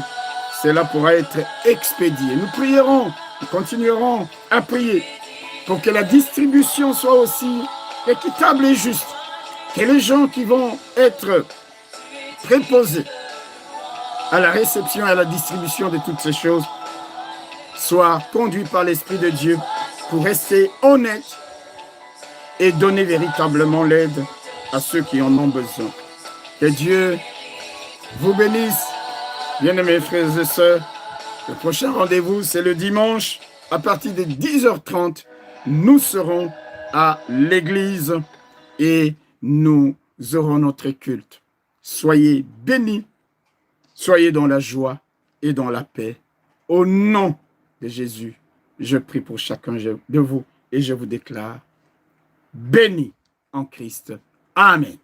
[SPEAKER 1] cela pourra être expédié. Nous prierons, nous continuerons à prier pour que la distribution soit aussi équitable et juste. Que les gens qui vont être préposés à la réception et à la distribution de toutes ces choses soient conduits par l'Esprit de Dieu pour rester honnêtes et donner véritablement l'aide à ceux qui en ont besoin. Que Dieu vous bénisse, bien-aimés frères et sœurs. Le prochain rendez-vous, c'est le dimanche, à partir de 10h30. Nous serons à l'église et nous aurons notre culte. Soyez bénis, soyez dans la joie et dans la paix. Au nom de Jésus, je prie pour chacun de vous et je vous déclare bénis en Christ. Amen.